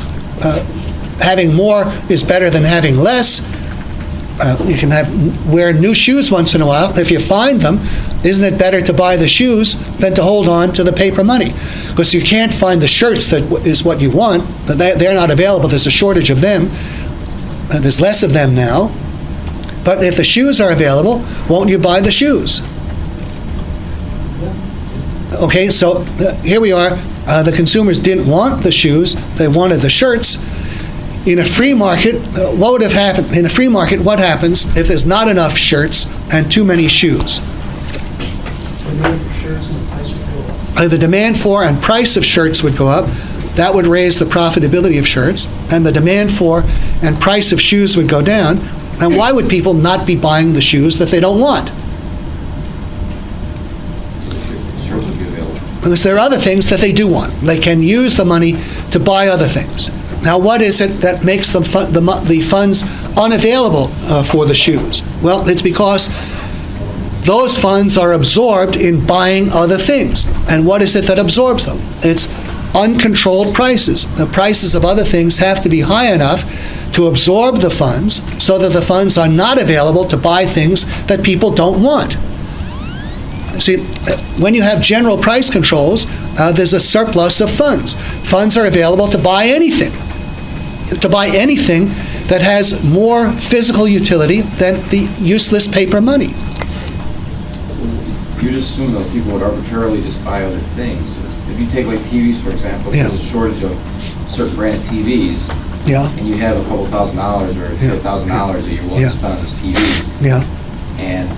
having more is better than having less. You can wear new shoes once in a while. If you find them, isn't it better to buy the shoes than to hold on to the paper money? Because you can't find the shirts that is what you want. They're not available. There's a shortage of them. There's less of them now. But if the shoes are available, won't you buy the shoes? Okay, so here we are. The consumers didn't want the shoes. They wanted the shirts. In a free market, what would have happened? In a free market, what happens if there's not enough shirts and too many shoes? The demand for and price of shirts would go up. That would raise the profitability of shirts, and the demand for and price of shoes would go down. And why would people not be buying the shoes that they don't want? Shirts would be available. Because there are other things that they do want. They can use the money to buy other things. Now, what is it that makes the funds unavailable for the shoes? Well, it's because those funds are absorbed in buying other things. And what is it that absorbs them? It's uncontrolled prices. The prices of other things have to be high enough to absorb the funds so that the funds are not available to buy things that people don't want. See, when you have general price controls, there's a surplus of funds. Funds are available to buy anything that has more physical utility than the useless paper money. You just assume that people would arbitrarily just buy other things. If you take like TVs, for example, Yeah. there's a shortage of certain brand of TVs, Yeah, and you have a couple $1,000 or Yeah. $1,000 that you're willing Yeah. to spend on this TV, yeah. and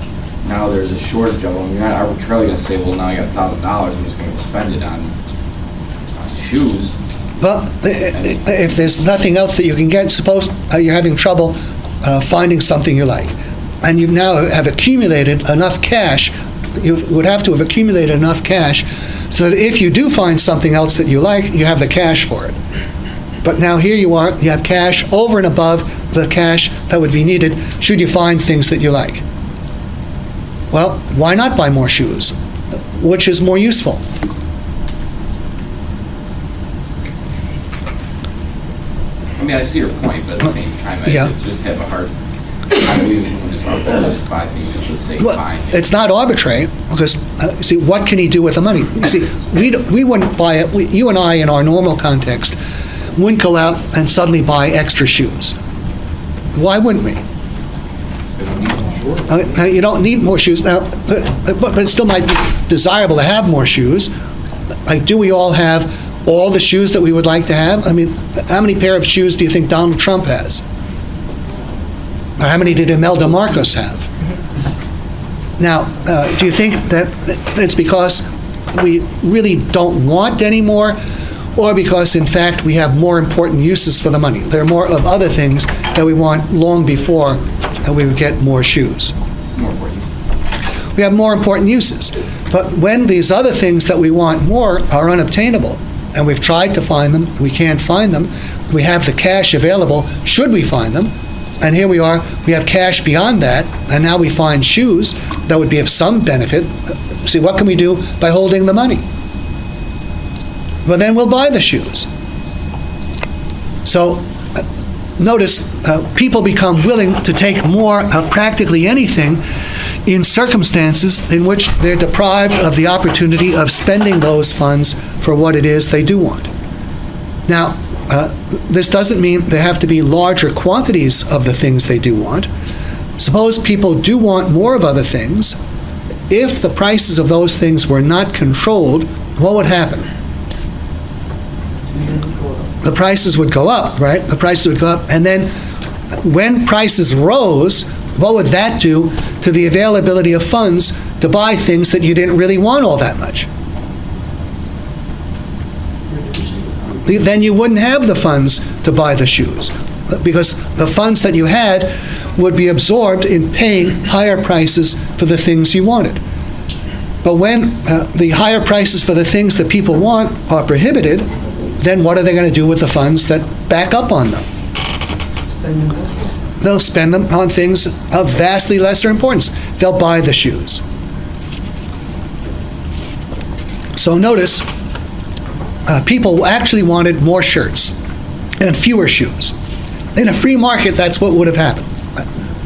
now there's a shortage of them. You're not arbitrarily going to say, well, now I got $1,000, I'm just going to spend it on shoes. Well, if there's nothing else that you can get, suppose you're having trouble finding something you like, and you now have accumulated enough cash. You would have to have accumulated enough cash so that if you do find something else that you like, you have the cash for it. But now here you are, you have cash over and above the cash that would be needed should you find things that you like. Well, why not buy more shoes? Which is more useful? I mean, I see your point, but at the same time, Yeah. I just have a hard time believing people just arbitrarily just buy things just for the sake of Well, buying it. it's not arbitrary, because, see, what can he do with the money? You see, we wouldn't buy it, you and I, in our normal context, wouldn't go out and suddenly buy extra shoes. Why wouldn't we? You don't need more shoes. Now, but it still might be desirable to have more shoes. Like, do we all have all the shoes that we would like to have? I mean, how many pair of shoes do you think Donald Trump has? Or how many did Imelda Marcos have? Now, do you think that it's because we really don't want any more, or because, in fact, we have more important uses for the money? There are more of other things that we want long before we would get more shoes. More important. We have more important uses. But when these other things that we want more are unobtainable, and we've tried to find them, we can't find them, we have the cash available should we find them, and here we are, we have cash beyond that, and now we find shoes that would be of some benefit. See, what can we do by holding the money? Well, then we'll buy the shoes. So, notice, people become willing to take more of practically anything in circumstances in which they're deprived of the opportunity of spending those funds for what it is they do want. Now, this doesn't mean there have to be larger quantities of the things they do want. Suppose people do want more of other things. If the prices of those things were not controlled, what would happen? The prices would go up, right? The prices would go up. And then when prices rose, what would that do to the availability of funds to buy things that you didn't really want all that much? Then you wouldn't have the funds to buy the shoes, because the funds that you had would be absorbed in paying higher prices for the things you wanted. But when the higher prices for the things that people want are prohibited, then what are they going to do with the funds that back up on them? They'll spend them on things of vastly lesser importance. They'll buy the shoes. So notice, people actually wanted more shirts and fewer shoes. In a free market, that's what would have happened.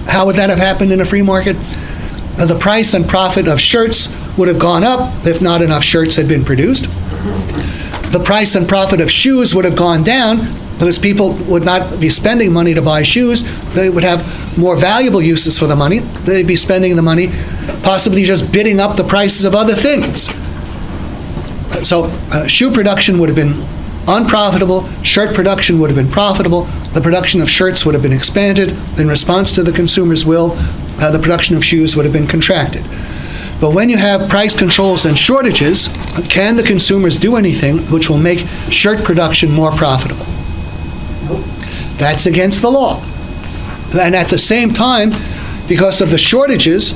How would that have happened in a free market? The price and profit of shirts would have gone up if not enough shirts had been produced. The price and profit of shoes would have gone down because people would not be spending money to buy shoes. They would have more valuable uses for the money. They'd be spending the money possibly just bidding up the prices of other things. So shoe production would have been unprofitable, shirt production would have been profitable, the production of shirts would have been expanded in response to the consumer's will, the production of shoes would have been contracted. But when you have price controls and shortages, can the consumers do anything which will make shirt production more profitable? That's against the law. And at the same time, because of the shortages,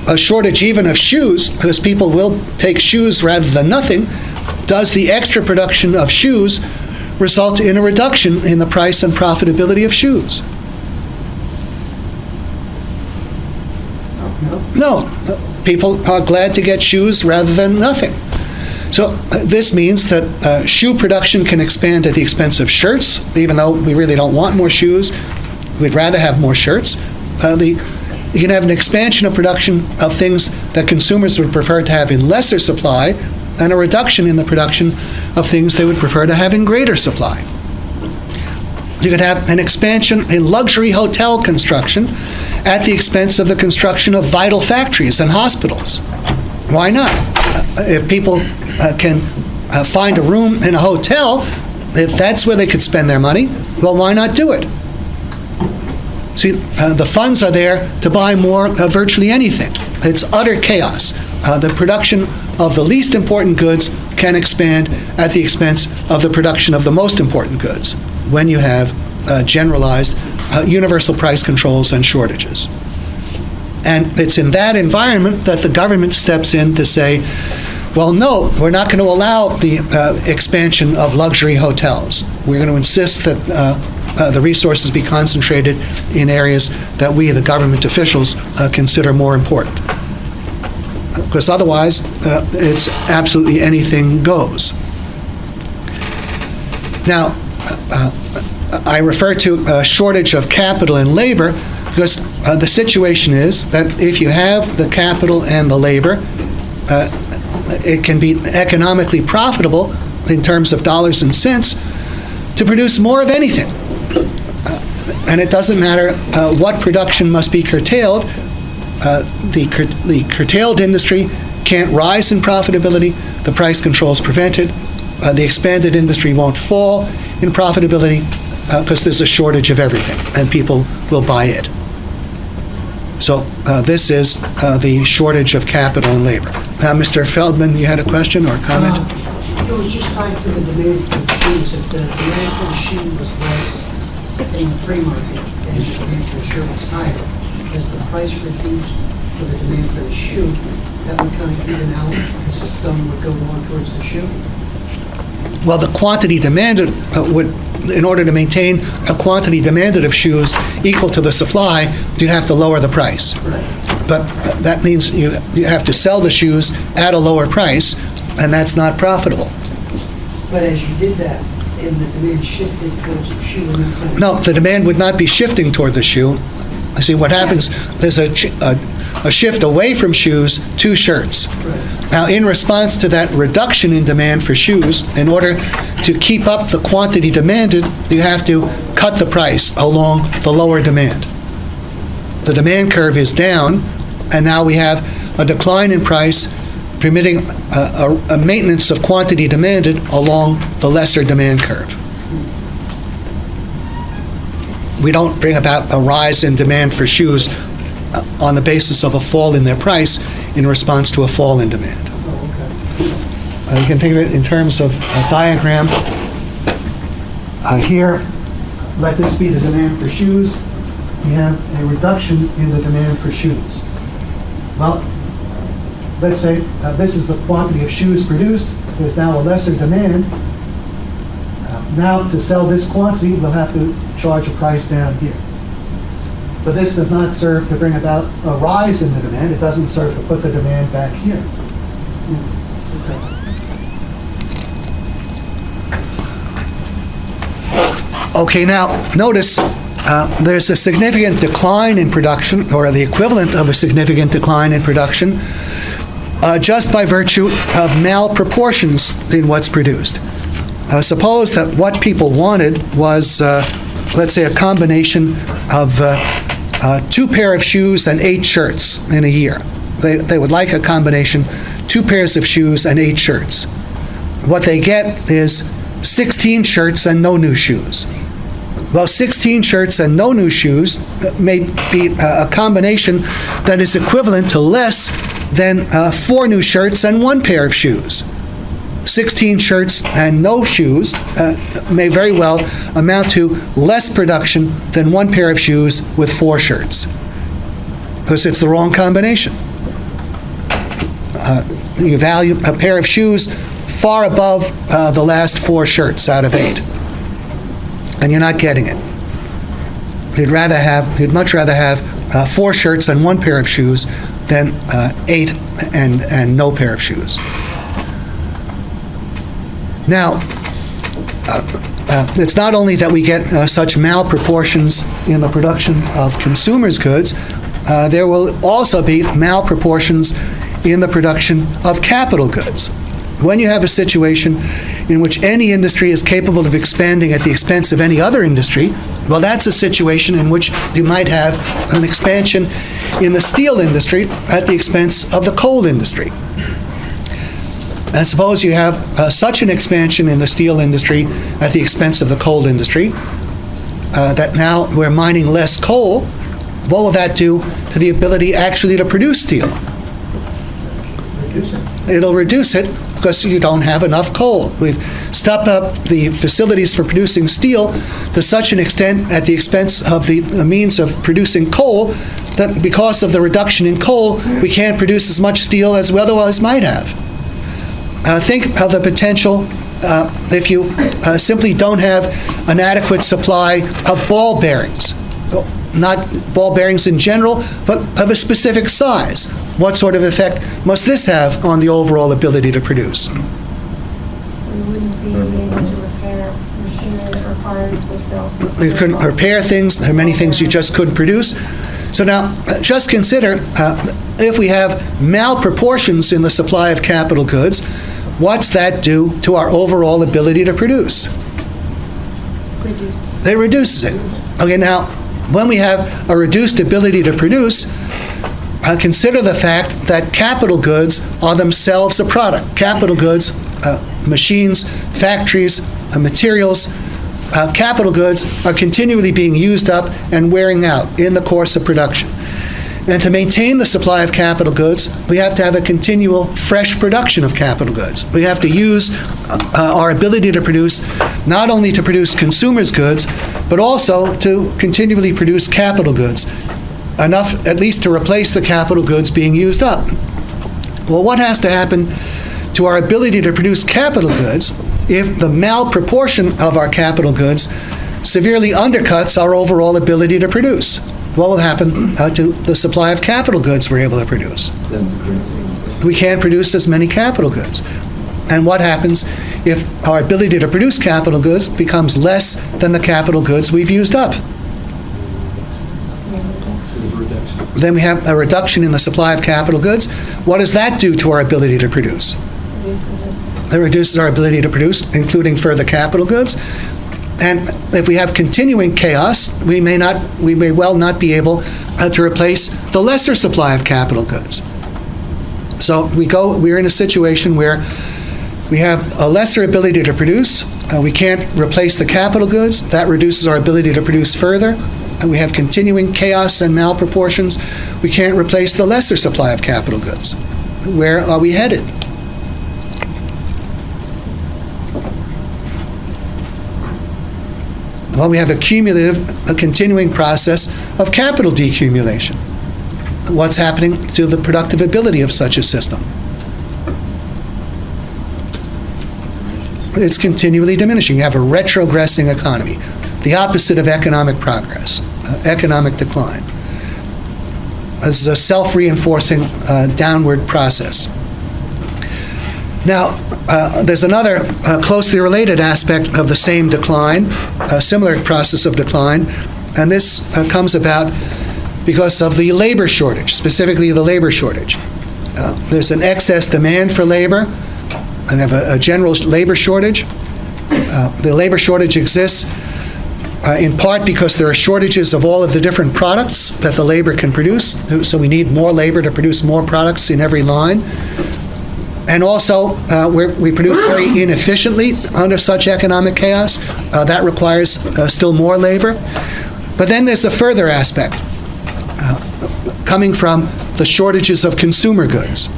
a shortage even of shoes, because people will take shoes rather than nothing, does the extra production of shoes result in a reduction in the price and profitability of shoes? No. People are glad to get shoes rather than nothing. So this means that shoe production can expand at the expense of shirts, even though we really don't want more shoes. We'd rather have more shirts. You can have an expansion of production of things that consumers would prefer to have in lesser supply, and a reduction in the production of things they would prefer to have in greater supply. You could have an expansion in luxury hotel construction at the expense of the construction of vital factories and hospitals. Why not? If people can find a room in a hotel, if that's where they could spend their money, well, why not do it? See, the funds are there to buy more of virtually anything. It's utter chaos. The production of the least important goods can expand at the expense of the production of the most important goods when you have generalized universal price controls and shortages. And it's in that environment that the government steps in to say, well, no, we're not going to allow the expansion of luxury hotels. We're going to insist that the resources be concentrated in areas that we, the government officials, consider more important. Because otherwise, it's absolutely anything goes. Now, I refer to a shortage of capital and labor because the situation is that if you have the capital and the labor, it can be economically profitable in terms of dollars and cents to produce more of anything. And it doesn't matter what production must be curtailed. The curtailed industry can't rise in profitability. The price controls prevent it. The expanded industry won't fall in profitability because there's a shortage of everything, and people will buy it. So this is the shortage of capital and labor. Mr. Feldman, you had a question or a comment? It was just tied to the demand for the shoes. If the demand for the shoe was less in the free market and the demand for the shirt was higher, as the price reduced for the demand for the shoe, that would kind of even out because some would go more towards the shoe? Well, the quantity demanded in order to maintain a quantity demanded of shoes equal to the supply, you'd have to lower the price. Right. But that means you have to sell the shoes at a lower price, and that's not profitable. But as you did that, and the demand shifted towards the shoe, and then No, the demand would not be shifting toward the shoe. See, what happens, there's a shift away from shoes to shirts. Right. Now, in response to that reduction in demand for shoes, in order to keep up the quantity demanded, you have to cut the price along the lower demand. the demand curve is down, and now we have a decline in price, permitting a maintenance of quantity demanded along the lesser demand curve. We don't bring about a rise in demand for shoes on the basis of a fall in their price in response to a fall in demand. You can think of it in terms of a diagram. Here, let this be the demand for shoes. We have a reduction in the demand for shoes. Well, let's say this is the quantity of shoes produced. There's now a lesser demand. Now, to sell this quantity, we'll have to charge a price down here. But this does not serve to bring about a rise in the demand. It doesn't serve to put the demand back here. Okay, now notice there's a significant decline in production, or the equivalent of a significant decline in production, just by virtue of malproportions in what's produced. Suppose that what people wanted was, let's say, a combination of 2 pair of shoes and 8 shirts in a year. They would like a combination, 2 pairs of shoes and 8 shirts. What they get is 16 shirts and no new shoes. Well, 16 shirts and no new shoes may be a combination that is equivalent to less than 4 new shirts and 1 pair of shoes. 16 shirts and no shoes may very well amount to less production than 1 pair of shoes with 4 shirts, because it's the wrong combination. You value a pair of shoes far above the last 4 shirts out of 8. And you're not getting it. You'd much rather have 4 shirts and 1 pair of shoes than 8 and no pair of shoes. Now, it's not only that we get such malproportions in the production of consumers' goods, there will also be malproportions in the production of capital goods. When you have a situation in which any industry is capable of expanding at the expense of any other industry, well, that's a situation in which you might have an expansion in the steel industry at the expense of the coal industry. And suppose you have such an expansion in the steel industry at the expense of the coal industry that now we're mining less coal. What will that do to the ability actually to produce steel? It'll reduce it because you don't have enough coal. We've stepped up the facilities for producing steel to such an extent at the expense of the means of producing coal that because of the reduction in coal, we can't produce as much steel as we otherwise might have. Think of the potential if you simply don't have an adequate supply of ball bearings. Not ball bearings in general, but of a specific size. What sort of effect must this have on the overall ability to produce? We wouldn't be able to repair machinery or cars with built. You couldn't repair things. There are many things you just couldn't produce. So now, just consider if we have malproportions in the supply of capital goods, what's that do to our overall ability to produce? Reduces. It reduces it. Okay, now, when we have a reduced ability to produce, consider the fact that capital goods are themselves a product. Capital goods, machines, factories, materials, capital goods are continually being used up and wearing out in the course of production. And to maintain the supply of capital goods, we have to have a continual fresh production of capital goods. We have to use our ability to produce, not only to produce consumers' goods, but also to continually produce capital goods, enough at least to replace the capital goods being used up. Well, what has to happen to our ability to produce capital goods if the malproportion of our capital goods severely undercuts our overall ability to produce? What will happen to the supply of capital goods we're able to produce? We can't produce as many capital goods. And what happens if our ability to produce capital goods becomes less than the capital goods we've used up? Then we have a reduction in the supply of capital goods. What does that do to our ability to produce? It reduces our ability to produce, including further capital goods. And if we have continuing chaos, we may well not be able to replace the lesser supply of capital goods. So we're in a situation where we have a lesser ability to produce. We can't replace the capital goods. That reduces our ability to produce further. And we have continuing chaos and malproportions. We can't replace the lesser supply of capital goods. Where are we headed? Well, we have a continuing process of capital decumulation. What's happening to the productive ability of such a system? It's continually diminishing. You have a retrogressing economy, the opposite of economic progress, economic decline. This is a self-reinforcing downward process. Now, there's another closely related aspect of the same decline, a similar process of decline, and this comes about because of the labor shortage, specifically the labor shortage. There's an excess demand for labor, and have a general labor shortage. The labor shortage exists in part because there are shortages of all of the different products that the labor can produce, so we need more labor to produce more products in every line. And also, we produce very inefficiently under such economic chaos. That requires still more labor. But then there's a further aspect coming from the shortages of consumer goods.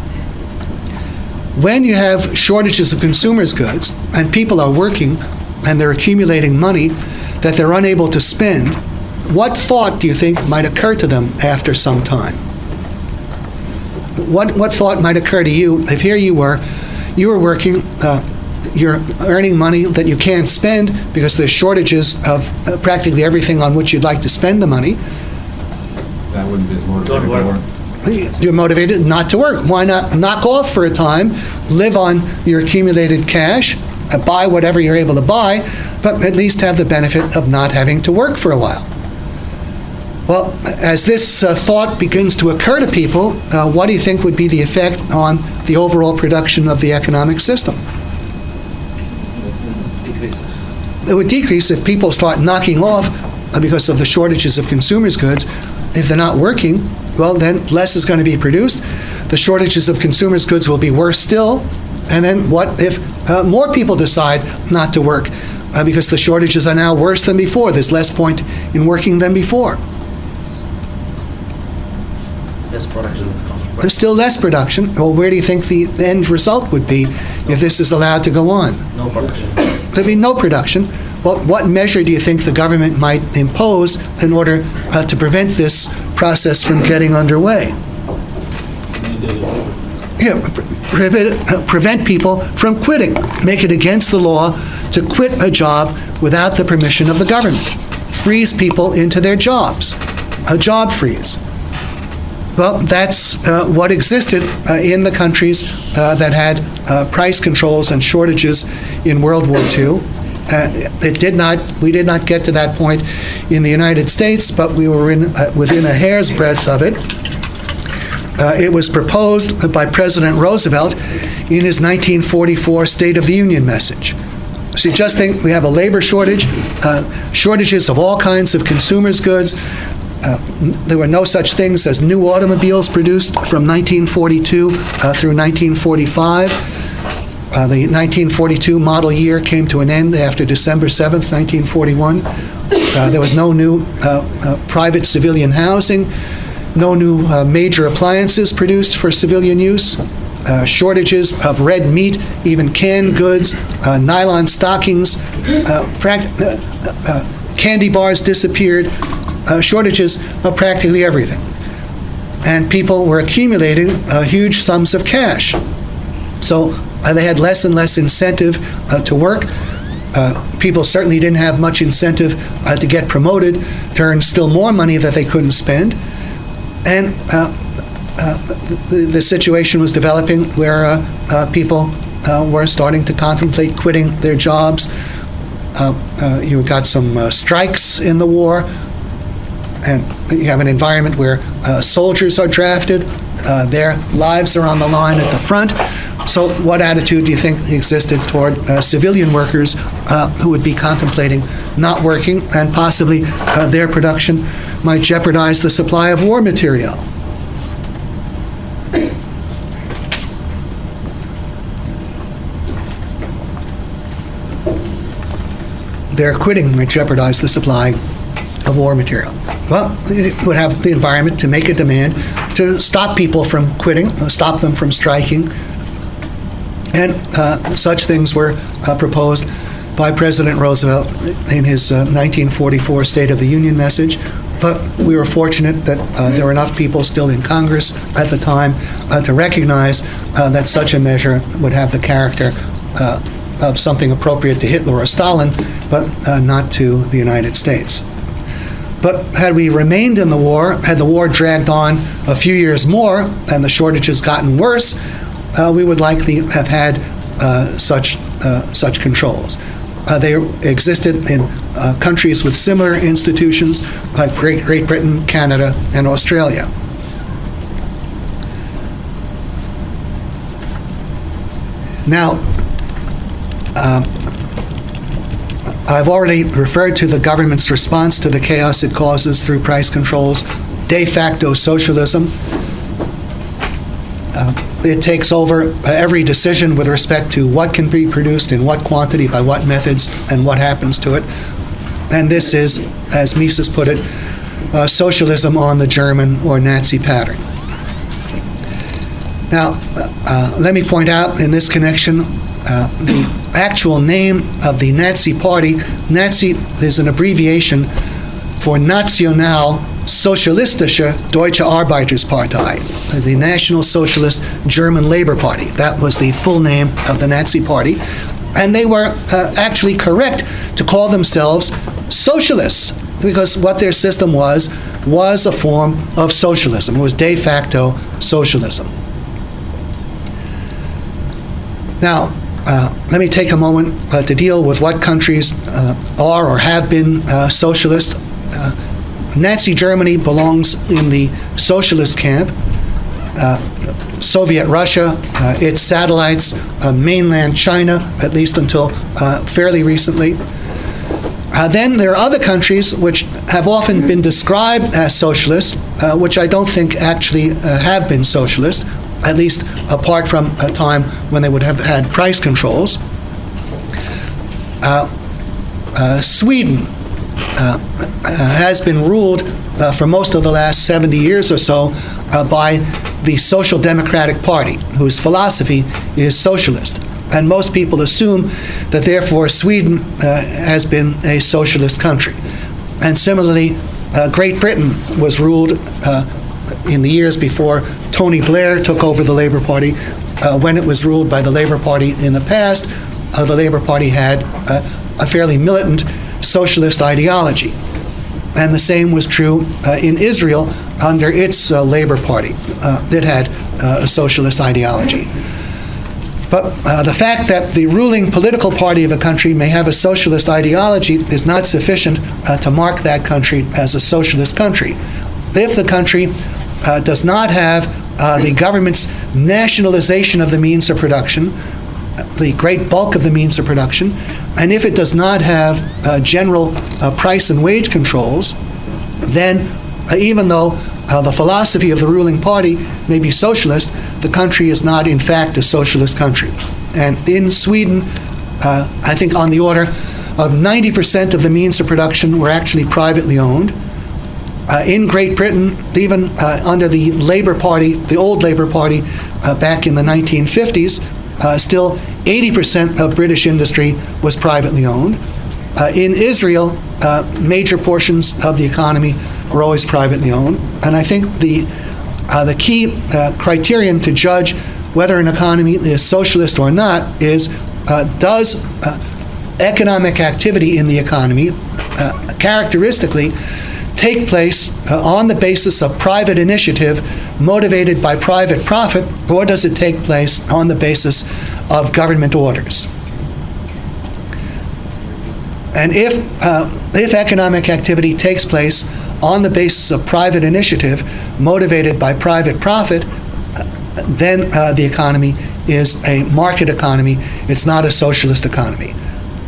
When you have shortages of consumers' goods and people are working and they're accumulating money that they're unable to spend, what thought do you think might occur to them after some time? What thought might occur to you if here you were working, you're earning money that you can't spend because there's shortages of practically everything on which you'd like to spend the money. That wouldn't be as motivating to work. You're motivated not to work. Why not knock off for a time, live on your accumulated cash, buy whatever you're able to buy, but at least have the benefit of not having to work for a while? Well, as this thought begins to occur to people, what do you think would be the effect on the overall production of the economic system? Decreases. It would decrease if people start knocking off because of the shortages of consumers' goods. If they're not working, well, then less is going to be produced. The shortages of consumers' goods will be worse still. And then what if more people decide not to work because the shortages are now worse than before? There's less point in working than before. Less production. There's still less production. Well, where do you think the end result would be if this is allowed to go on? No production. There'd be no production. Well, what measure do you think the government might impose in order to prevent this process from getting underway? Yeah, prevent people from quitting. Make it against the law to quit a job without the permission of the government. Freeze people into their jobs. A job freeze. Well, that's what existed in the countries that had price controls and shortages in World War II. We did not get to that point in the United States, but we were within a hair's breadth of it. It was proposed by President Roosevelt in his 1944 State of the Union message. So you just think we have a labor shortage, shortages of all kinds of consumers' goods. There were no such things as new automobiles produced from 1942 through 1945. The 1942 model year came to an end after December 7th, 1941. There was no new private civilian housing, no new major appliances produced for civilian use, shortages of red meat, even canned goods, nylon stockings, candy bars disappeared, shortages of practically everything. And people were accumulating huge sums of cash. So they had less and less incentive to work. People certainly didn't have much incentive to get promoted, to earn still more money that they couldn't spend. And the situation was developing where people were starting to contemplate quitting their jobs. You got some strikes in the war, and you have an environment where soldiers are drafted, their lives are on the line at the front. So what attitude do you think existed toward civilian workers who would be contemplating not working and possibly their production might jeopardize the supply of war material. Their quitting might jeopardize the supply of war material. Well, it would have the environment to make a demand to stop people from quitting, stop them from striking, and such things were proposed by President Roosevelt in his 1944 State of the Union message. But we were fortunate that there were enough people still in Congress at the time to recognize that such a measure would have the character of something appropriate to Hitler or Stalin, but not to the United States. But had we remained in the war, had the war dragged on a few years more and the shortages gotten worse, we would likely have had such controls. They existed in countries with similar institutions like Great Britain, Canada, and Australia. Now, I've already referred to the government's response to the chaos it causes through price controls. De facto socialism. It takes over every decision with respect to what can be produced in what quantity, by what methods, and what happens to it. And this is, as Mises put it, socialism on the German or Nazi pattern. Now, let me point out in this connection the actual name of the Nazi Party. Nazi is an abbreviation for National Sozialistische Deutsche Arbeiterspartei, the National Socialist German Labor Party. That was the full name of the Nazi Party. And they were actually correct to call themselves socialists, because what their system was a form of socialism. It was de facto socialism. Now, let me take a moment to deal with what countries are or have been socialist. Nazi Germany belongs in the socialist camp. Soviet Russia, its satellites, mainland China, at least until fairly recently. Then there are other countries which have often been described as socialist, which I don't think actually have been socialist, at least apart from a time when they would have had price controls. Sweden has been ruled for most of the last 70 years or so by the Social Democratic Party, whose philosophy is socialist. And most people assume that therefore Sweden has been a socialist country. And similarly, Great Britain was ruled in the years before Tony Blair took over the Labour Party. When it was ruled by the Labour Party in the past, the Labour Party had a fairly militant socialist ideology. And the same was true in Israel under its Labour Party. It had a socialist ideology. But the fact that the ruling political party of a country may have a socialist ideology is not sufficient to mark that country as a socialist country. If the country does not have the government's nationalization of the means of production, the great bulk of the means of production, and if it does not have general price and wage controls, then even though the philosophy of the ruling party may be socialist, the country is not in fact a socialist country. And in Sweden, I think on the order of 90% of the means of production were actually privately owned. In Great Britain, even under the Labour Party, the old Labour Party, back in the 1950s, still 80% of British industry was privately owned. In Israel, major portions of the economy were always privately owned. And I think the key criterion to judge whether an economy is socialist or not is, does economic activity in the economy characteristically take place on the basis of private initiative motivated by private profit, or does it take place on the basis of government orders? And if economic activity takes place on the basis of private initiative motivated by private profit, then the economy is a market economy. It's not a socialist economy.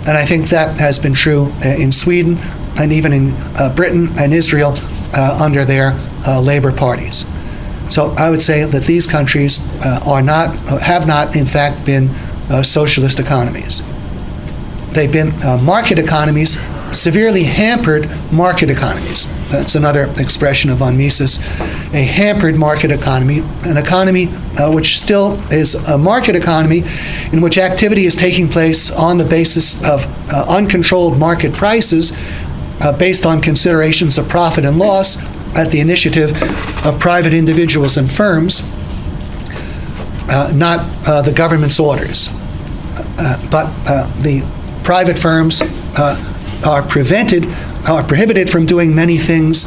And I think that has been true in Sweden and even in Britain and Israel under their labor parties. So I would say that these countries have not, in fact, been socialist economies. They've been market economies, severely hampered market economies. That's another expression of von Mises, a hampered market economy, an economy which still is a market economy in which activity is taking place on the basis of uncontrolled market prices based on considerations of profit and loss at the initiative of private individuals and firms, not the government's orders. But the private firms are prohibited from doing many things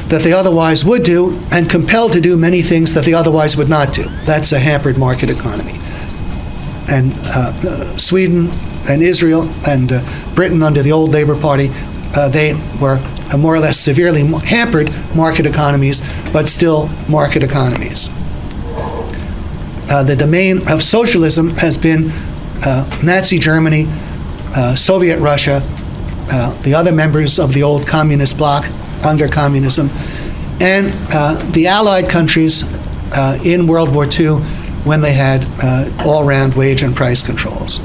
that they otherwise would do, and compelled to do many things that they otherwise would not do. That's a hampered market economy. And Sweden and Israel and Britain under the old Labour Party, they were more or less severely hampered market economies, but still market economies. The domain of socialism has been Nazi Germany, Soviet Russia, the other members of the old communist bloc under communism, and the Allied countries in World War II when they had all-round wage and price controls.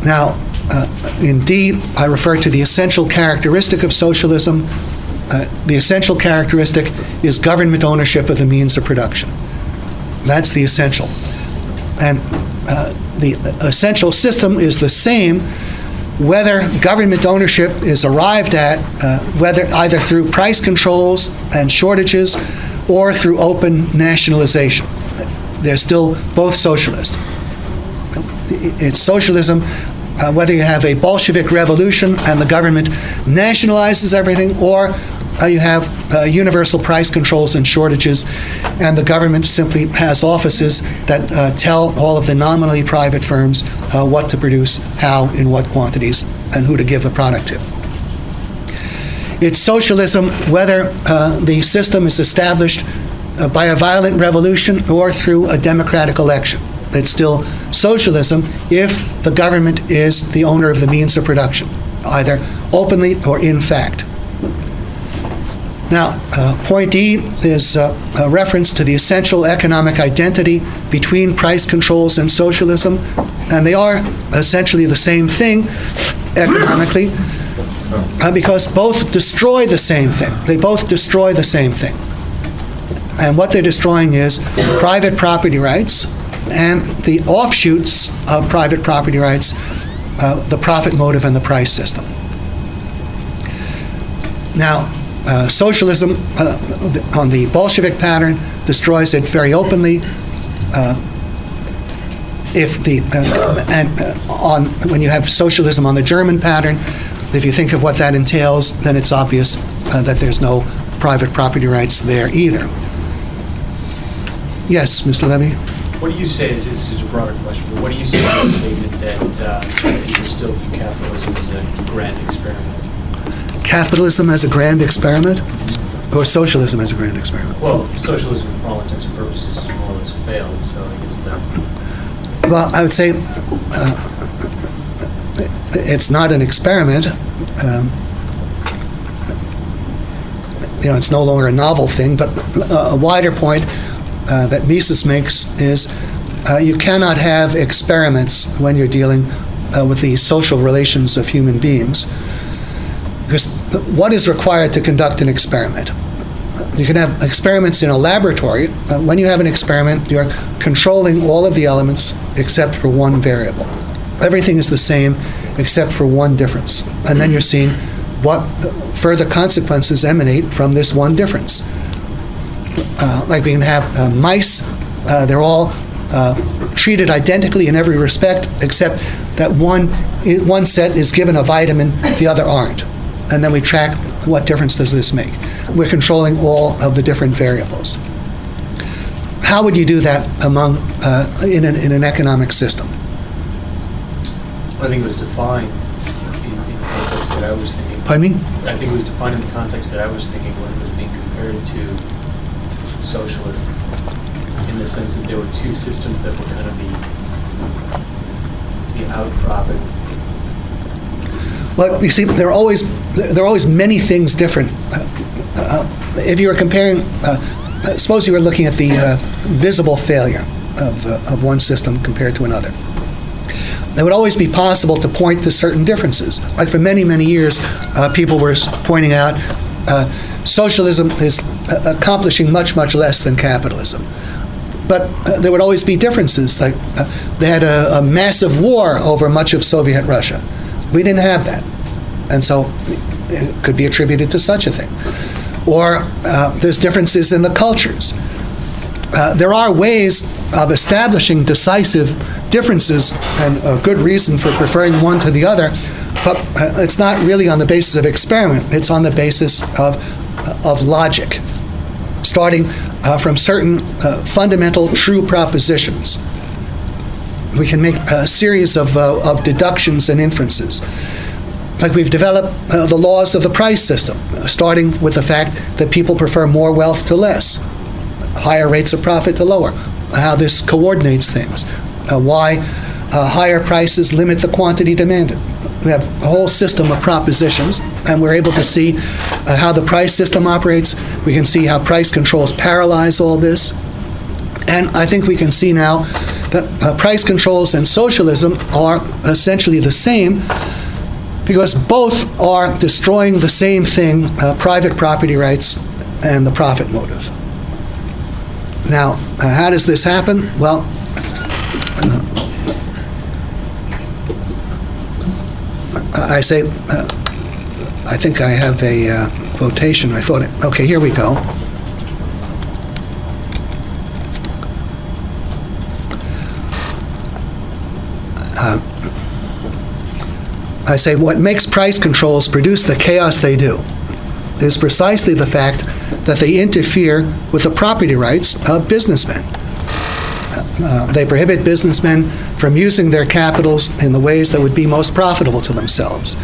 Now, in D, I refer to the essential characteristic of socialism. The essential characteristic is government ownership of the means of production. That's the essential. And the essential system is the same whether government ownership is arrived at, whether either through price controls and shortages or through open nationalization. They're still both socialist. It's socialism whether you have a Bolshevik revolution and the government nationalizes everything, or you have universal price controls and shortages, and the government simply has offices that tell all of the nominally private firms what to produce, how, in what quantities, and who to give the product to. It's socialism whether the system is established by a violent revolution or through a democratic election. It's still socialism if the government is the owner of the means of production, either openly or in fact. Now, point E is a reference to the essential economic identity between price controls and socialism, and they are essentially the same thing economically because both destroy the same thing. They both destroy the same thing. And what they're destroying is private property rights and the offshoots of private property rights, the profit motive and the price system. Now, socialism on the Bolshevik pattern destroys it very openly. When you have socialism on the German pattern, if you think of what that entails, then it's obvious that there's no private property rights there either. Yes, Mr. Levy? What do you say, this is a broader question, but what do you say to the statement that certain people still view capitalism as a grand experiment? Capitalism as a grand experiment, or socialism as a grand experiment? Well, socialism, for all intents and purposes, has more or less failed, so I guess that... Well, I would say it's not an experiment. It's no longer a novel thing, but a wider point that Mises makes is you cannot have experiments when you're dealing with the social relations of human beings. Because what is required to conduct an experiment? You can have experiments in a laboratory. When you have an experiment, you're controlling all of the elements except for one variable. Everything is the same except for one difference. And then you're seeing what further consequences emanate from this one difference. Like we can have mice, they're all treated identically in every respect, except that one set is given a vitamin, the other aren't. And then we track what difference does this make. We're controlling all of the different variables. How would you do that in an economic system? I think it was defined in the context that I was thinking. Pardon me? I think it was defined in the context that I was thinking when it was being compared to socialism, in the sense that there were two systems that were kind of the outcropping. Well, you see, there are always many things different. If you were comparing, suppose you were looking at the visible failure of one system compared to another. It would always be possible to point to certain differences. Like for many, many years, people were pointing out socialism is accomplishing much, much less than capitalism. But there would always be differences. Like they had a massive war over much of Soviet Russia. We didn't have that. And so it could be attributed to such a thing. Or there's differences in the cultures. There are ways of establishing decisive differences and a good reason for preferring one to the other, but it's not really on the basis of experiment. It's on the basis of logic, starting from certain fundamental true propositions. We can make a series of deductions and inferences. Like we've developed the laws of the price system, starting with the fact that people prefer more wealth to less, higher rates of profit to lower, how this coordinates things, why higher prices limit the quantity demanded. We have a whole system of propositions, and we're able to see how the price system operates. We can see how price controls paralyze all this. And I think we can see now that price controls and socialism are essentially the same, because both are destroying the same thing, private property rights and the profit motive. Now, how does this happen? Well, I say, I think I have a quotation. I thought, okay, here we go. I say, what makes price controls produce the chaos they do is precisely the fact that they interfere with the property rights of businessmen. They prohibit businessmen from using their capitals in the ways that would be most profitable to themselves.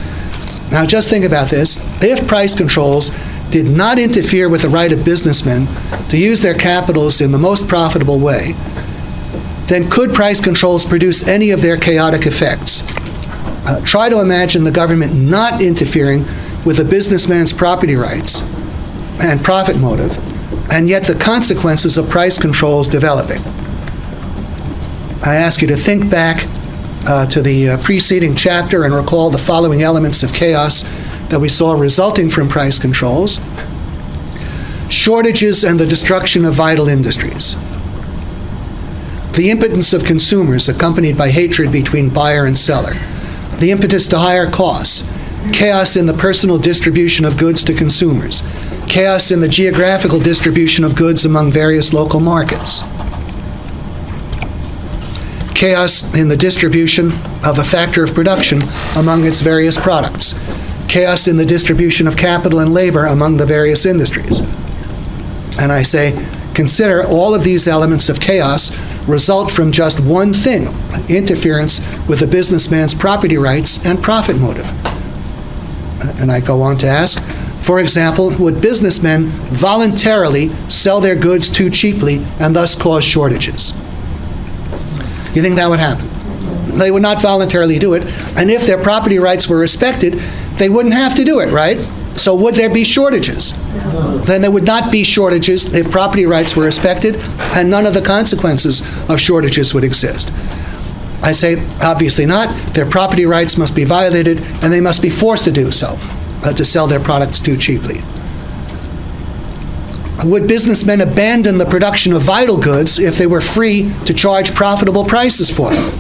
Now, just think about this. If price controls did not interfere with the right of businessmen to use their capitals in the most profitable way, then could price controls produce any of their chaotic effects? Try to imagine the government not interfering with a businessman's property rights and profit motive, and yet the consequences of price controls developing. I ask you to think back to the preceding chapter and recall the following elements of chaos that we saw resulting from price controls: shortages and the destruction of vital industries, the impotence of consumers accompanied by hatred between buyer and seller, the impetus to higher costs, chaos in the personal distribution of goods to consumers, chaos in the geographical distribution of goods among various local markets, chaos in the distribution of a factor of production among its various products, chaos in the distribution of capital and labor among the various industries. And I say, consider all of these elements of chaos result from just one thing: interference with the businessman's property rights and profit motive. And I go on to ask, for example, would businessmen voluntarily sell their goods too cheaply and thus cause shortages? You think that would happen? They would not voluntarily do it, and if their property rights were respected, they wouldn't have to do it, right? So would there be shortages? Then there would not be shortages if property rights were respected, and none of the consequences of shortages would exist. I say, obviously not. Their property rights must be violated, and they must be forced to do so, to sell their products too cheaply. Would businessmen abandon the production of vital goods if they were free to charge profitable prices for them?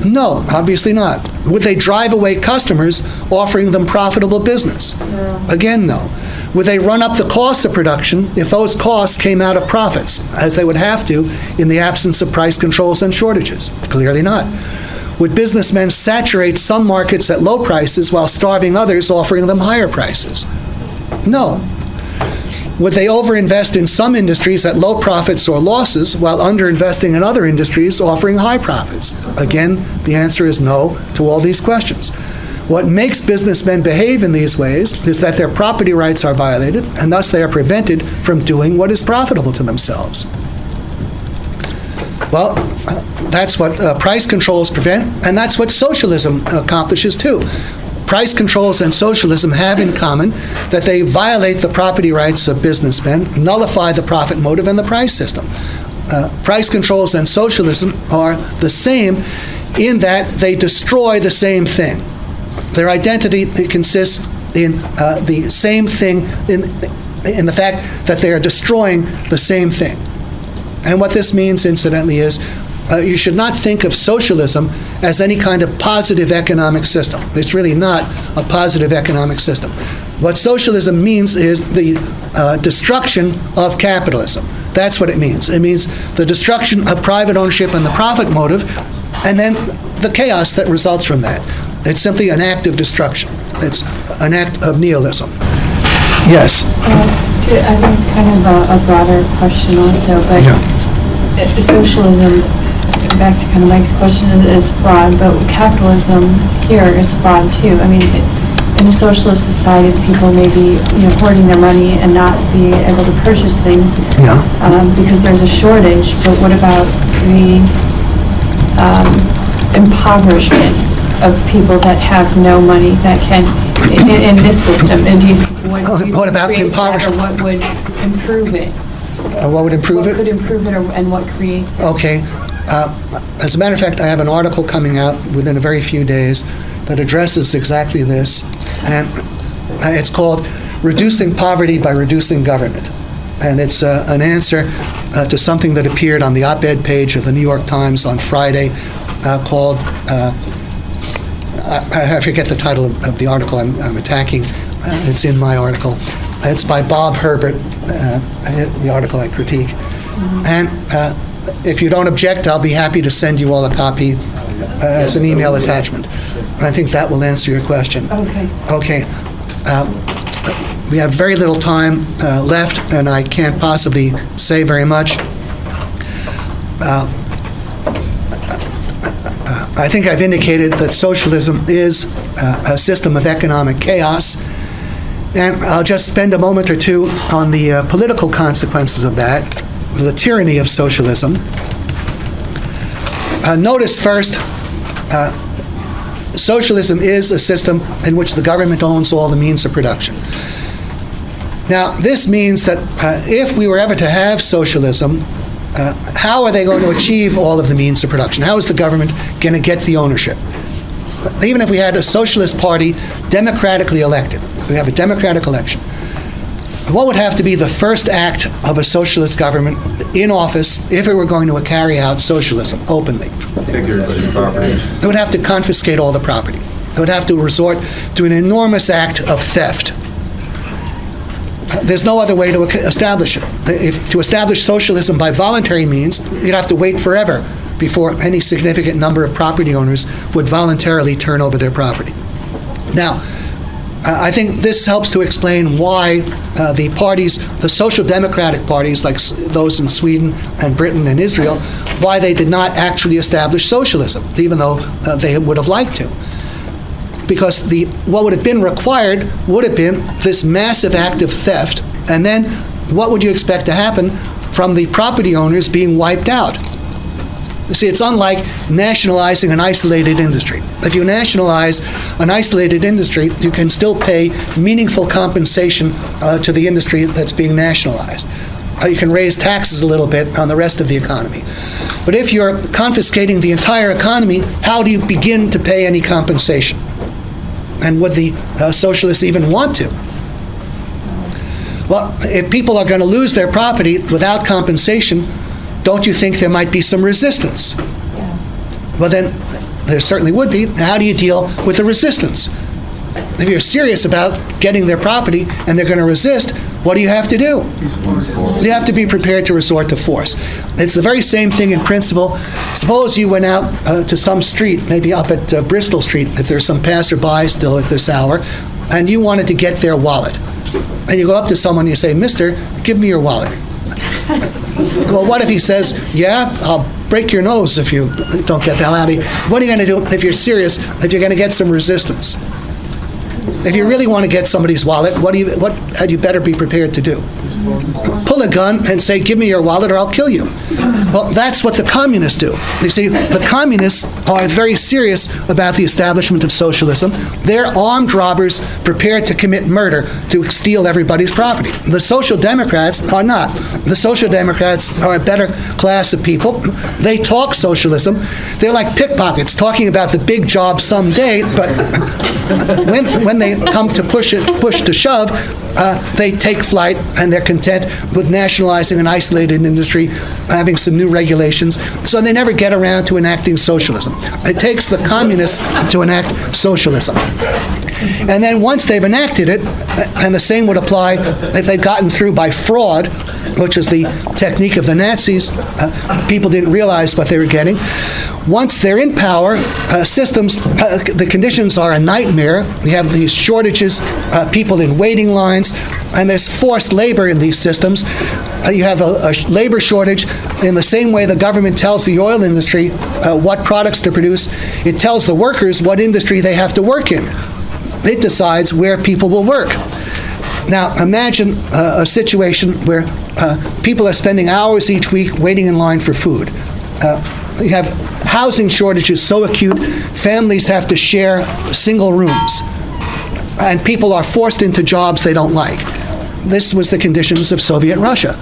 No, obviously not. Would they drive away customers offering them profitable business? No. Again, no. Would they run up the cost of production if those costs came out of profits, as they would have to in the absence of price controls and shortages? Clearly not. Would businessmen saturate some markets at low prices while starving others, offering them higher prices? No. Would they overinvest in some industries at low profits or losses while underinvesting in other industries offering high profits? Again, the answer is no to all these questions. What makes businessmen behave in these ways is that their property rights are violated, and thus they are prevented from doing what is profitable to themselves. Well, That's what price controls prevent, and that's what socialism accomplishes too. Price controls and socialism have in common that they violate the property rights of businessmen, nullify the profit motive and the price system. Price controls and socialism are the same in that they destroy the same thing. Their identity consists in the same thing, in the fact that they are destroying the same thing. And what this means, incidentally, is you should not think of socialism as any kind of positive economic system. It's really not a positive economic system. What socialism means is the destruction of capitalism. That's what it means. It means the destruction of private ownership and the profit motive, and then the chaos that results from that. It's simply an act of destruction. It's an act of nihilism. Yes? I think it's kind of a broader question also, but socialism, back to kind of Mike's question, is flawed, but capitalism here is flawed too. I mean, in a socialist society, people may be hoarding their money and not be able to purchase things because there's a shortage, but what about the impoverishment of people that have no money that can, in this system? And what about impoverishment? What would improve it? What would improve it? What could improve it, and what creates it? Okay. As a matter of fact, I have an article coming out within a very few days that addresses exactly this, and it's called Reducing Poverty by Reducing Government. And it's an answer to something that appeared on the op-ed page of the New York Times on Friday called, I forget the title of the article I'm attacking. It's in my article. It's by Bob Herbert, the article I critique. Mm-hmm. And if you don't object, I'll be happy to send you all a copy as an email attachment. I think that will answer your question. Okay. Okay. We have very little time left, and I can't possibly say very much. I think I've indicated that socialism is a system of economic chaos, and I'll just spend a moment or two on the political consequences of that, the tyranny of socialism. Notice first, socialism is a system in which the government owns all the means of production. Now, this means that if we were ever to have socialism, how are they going to achieve all of the means of production? How is the government going to get the ownership? Even if we had a socialist party democratically elected, we have a democratic election, what would have to be the first act of a socialist government in office if it were going to carry out socialism openly? Take everybody's property. They would have to confiscate all the property. They would have to resort to an enormous act of theft. There's no other way to establish it. To establish socialism by voluntary means, you'd have to wait forever before any significant number of property owners would voluntarily turn over their property. Now, I think this helps to explain why the parties, the social democratic parties, like those in Sweden and Britain and Israel, why they did not actually establish socialism, even though they would have liked to. Because what would have been required would have been this massive act of theft, and then what would you expect to happen from the property owners being wiped out? You see, it's unlike nationalizing an isolated industry. If you nationalize an isolated industry, you can still pay meaningful compensation to the industry that's being nationalized. You can raise taxes a little bit on the rest of the economy. But if you're confiscating the entire economy, how do you begin to pay any compensation? And would the socialists even want to? Well, if people are going to lose their property without compensation, don't you think there might be some resistance? Yes. Well, then, there certainly would be. How do you deal with the resistance? If you're serious about getting their property and they're going to resist, what do you have to do? You have to be prepared to resort to force. It's the very same thing in principle. Suppose you went out to some street, maybe up at Bristol Street, if there's some passerby still at this hour, and you wanted to get their wallet. And you go up to someone and you say, "Mister, give me your wallet." Well, what if he says, "Yeah, I'll break your nose if you don't get the hell out of here"? What are you going to do if you're serious, if you're going to get some resistance? If you really want to get somebody's wallet, what had you better be prepared to do? pull a gun and say, give me your wallet or I'll kill you. Well, that's what the communists do. You see, the communists are very serious about the establishment of socialism. They're armed robbers prepared to commit murder to steal everybody's property. The Social Democrats are not. The Social Democrats are a better class of people. They talk socialism. They're like pickpockets talking about the big job someday, but when they come to push to shove, they take flight and they're content with nationalizing an isolated industry, having some new regulations, so they never get around to enacting socialism. It takes the communists to enact socialism. And then once they've enacted it, and the same would apply if they've gotten through by fraud, which is the technique of the Nazis, people didn't realize what they were getting. Once they're in power, the conditions are a nightmare. We have these shortages, people in waiting lines, and there's forced labor in these systems. You have a labor shortage in the same way the government tells the oil industry what products to produce. It tells the workers what industry they have to work in. It decides where people will work. Now, imagine a situation where people are spending hours each week waiting in line for food. You have housing shortages so acute, families have to share single rooms, and people are forced into jobs they don't like. This was the conditions of Soviet Russia.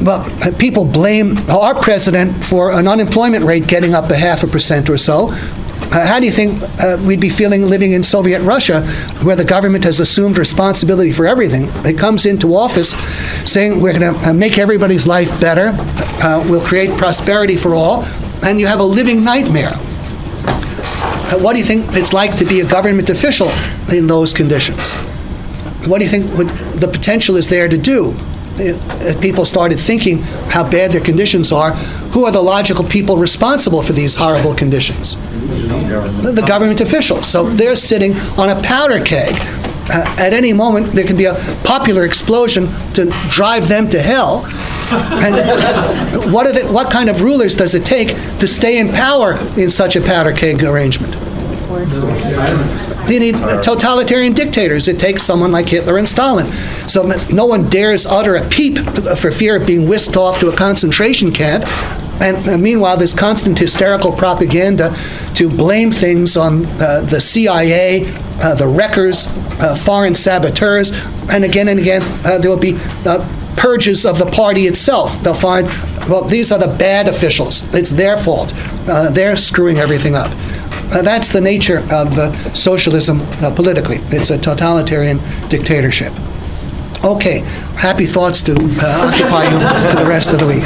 Well, people blame our president for an unemployment rate getting up 0.5% or so. How do you think we'd be feeling living in Soviet Russia, where the government has assumed responsibility for everything? It comes into office saying we're going to make everybody's life better, we'll create prosperity for all, and you have a living nightmare. What do you think it's like to be a government official in those conditions? What do you think the potential is there to do? If people started thinking how bad their conditions are, who are the logical people responsible for these horrible conditions? The government officials. So they're sitting on a powder keg. At any moment, there can be a popular explosion to drive them to hell. And what kind of rulers does it take to stay in power in such a powder keg arrangement? You need totalitarian dictators. It takes someone like Hitler and Stalin. So no one dares utter a peep for fear of being whisked off to a concentration camp. And meanwhile, there's constant hysterical propaganda to blame things on the CIA, the wreckers, foreign saboteurs, and again, there will be purges of the party itself. They'll find, well, these are the bad officials. It's their fault. They're screwing everything up. That's the nature of socialism politically. It's a totalitarian dictatorship. Okay, happy thoughts to occupy you for the rest of the week.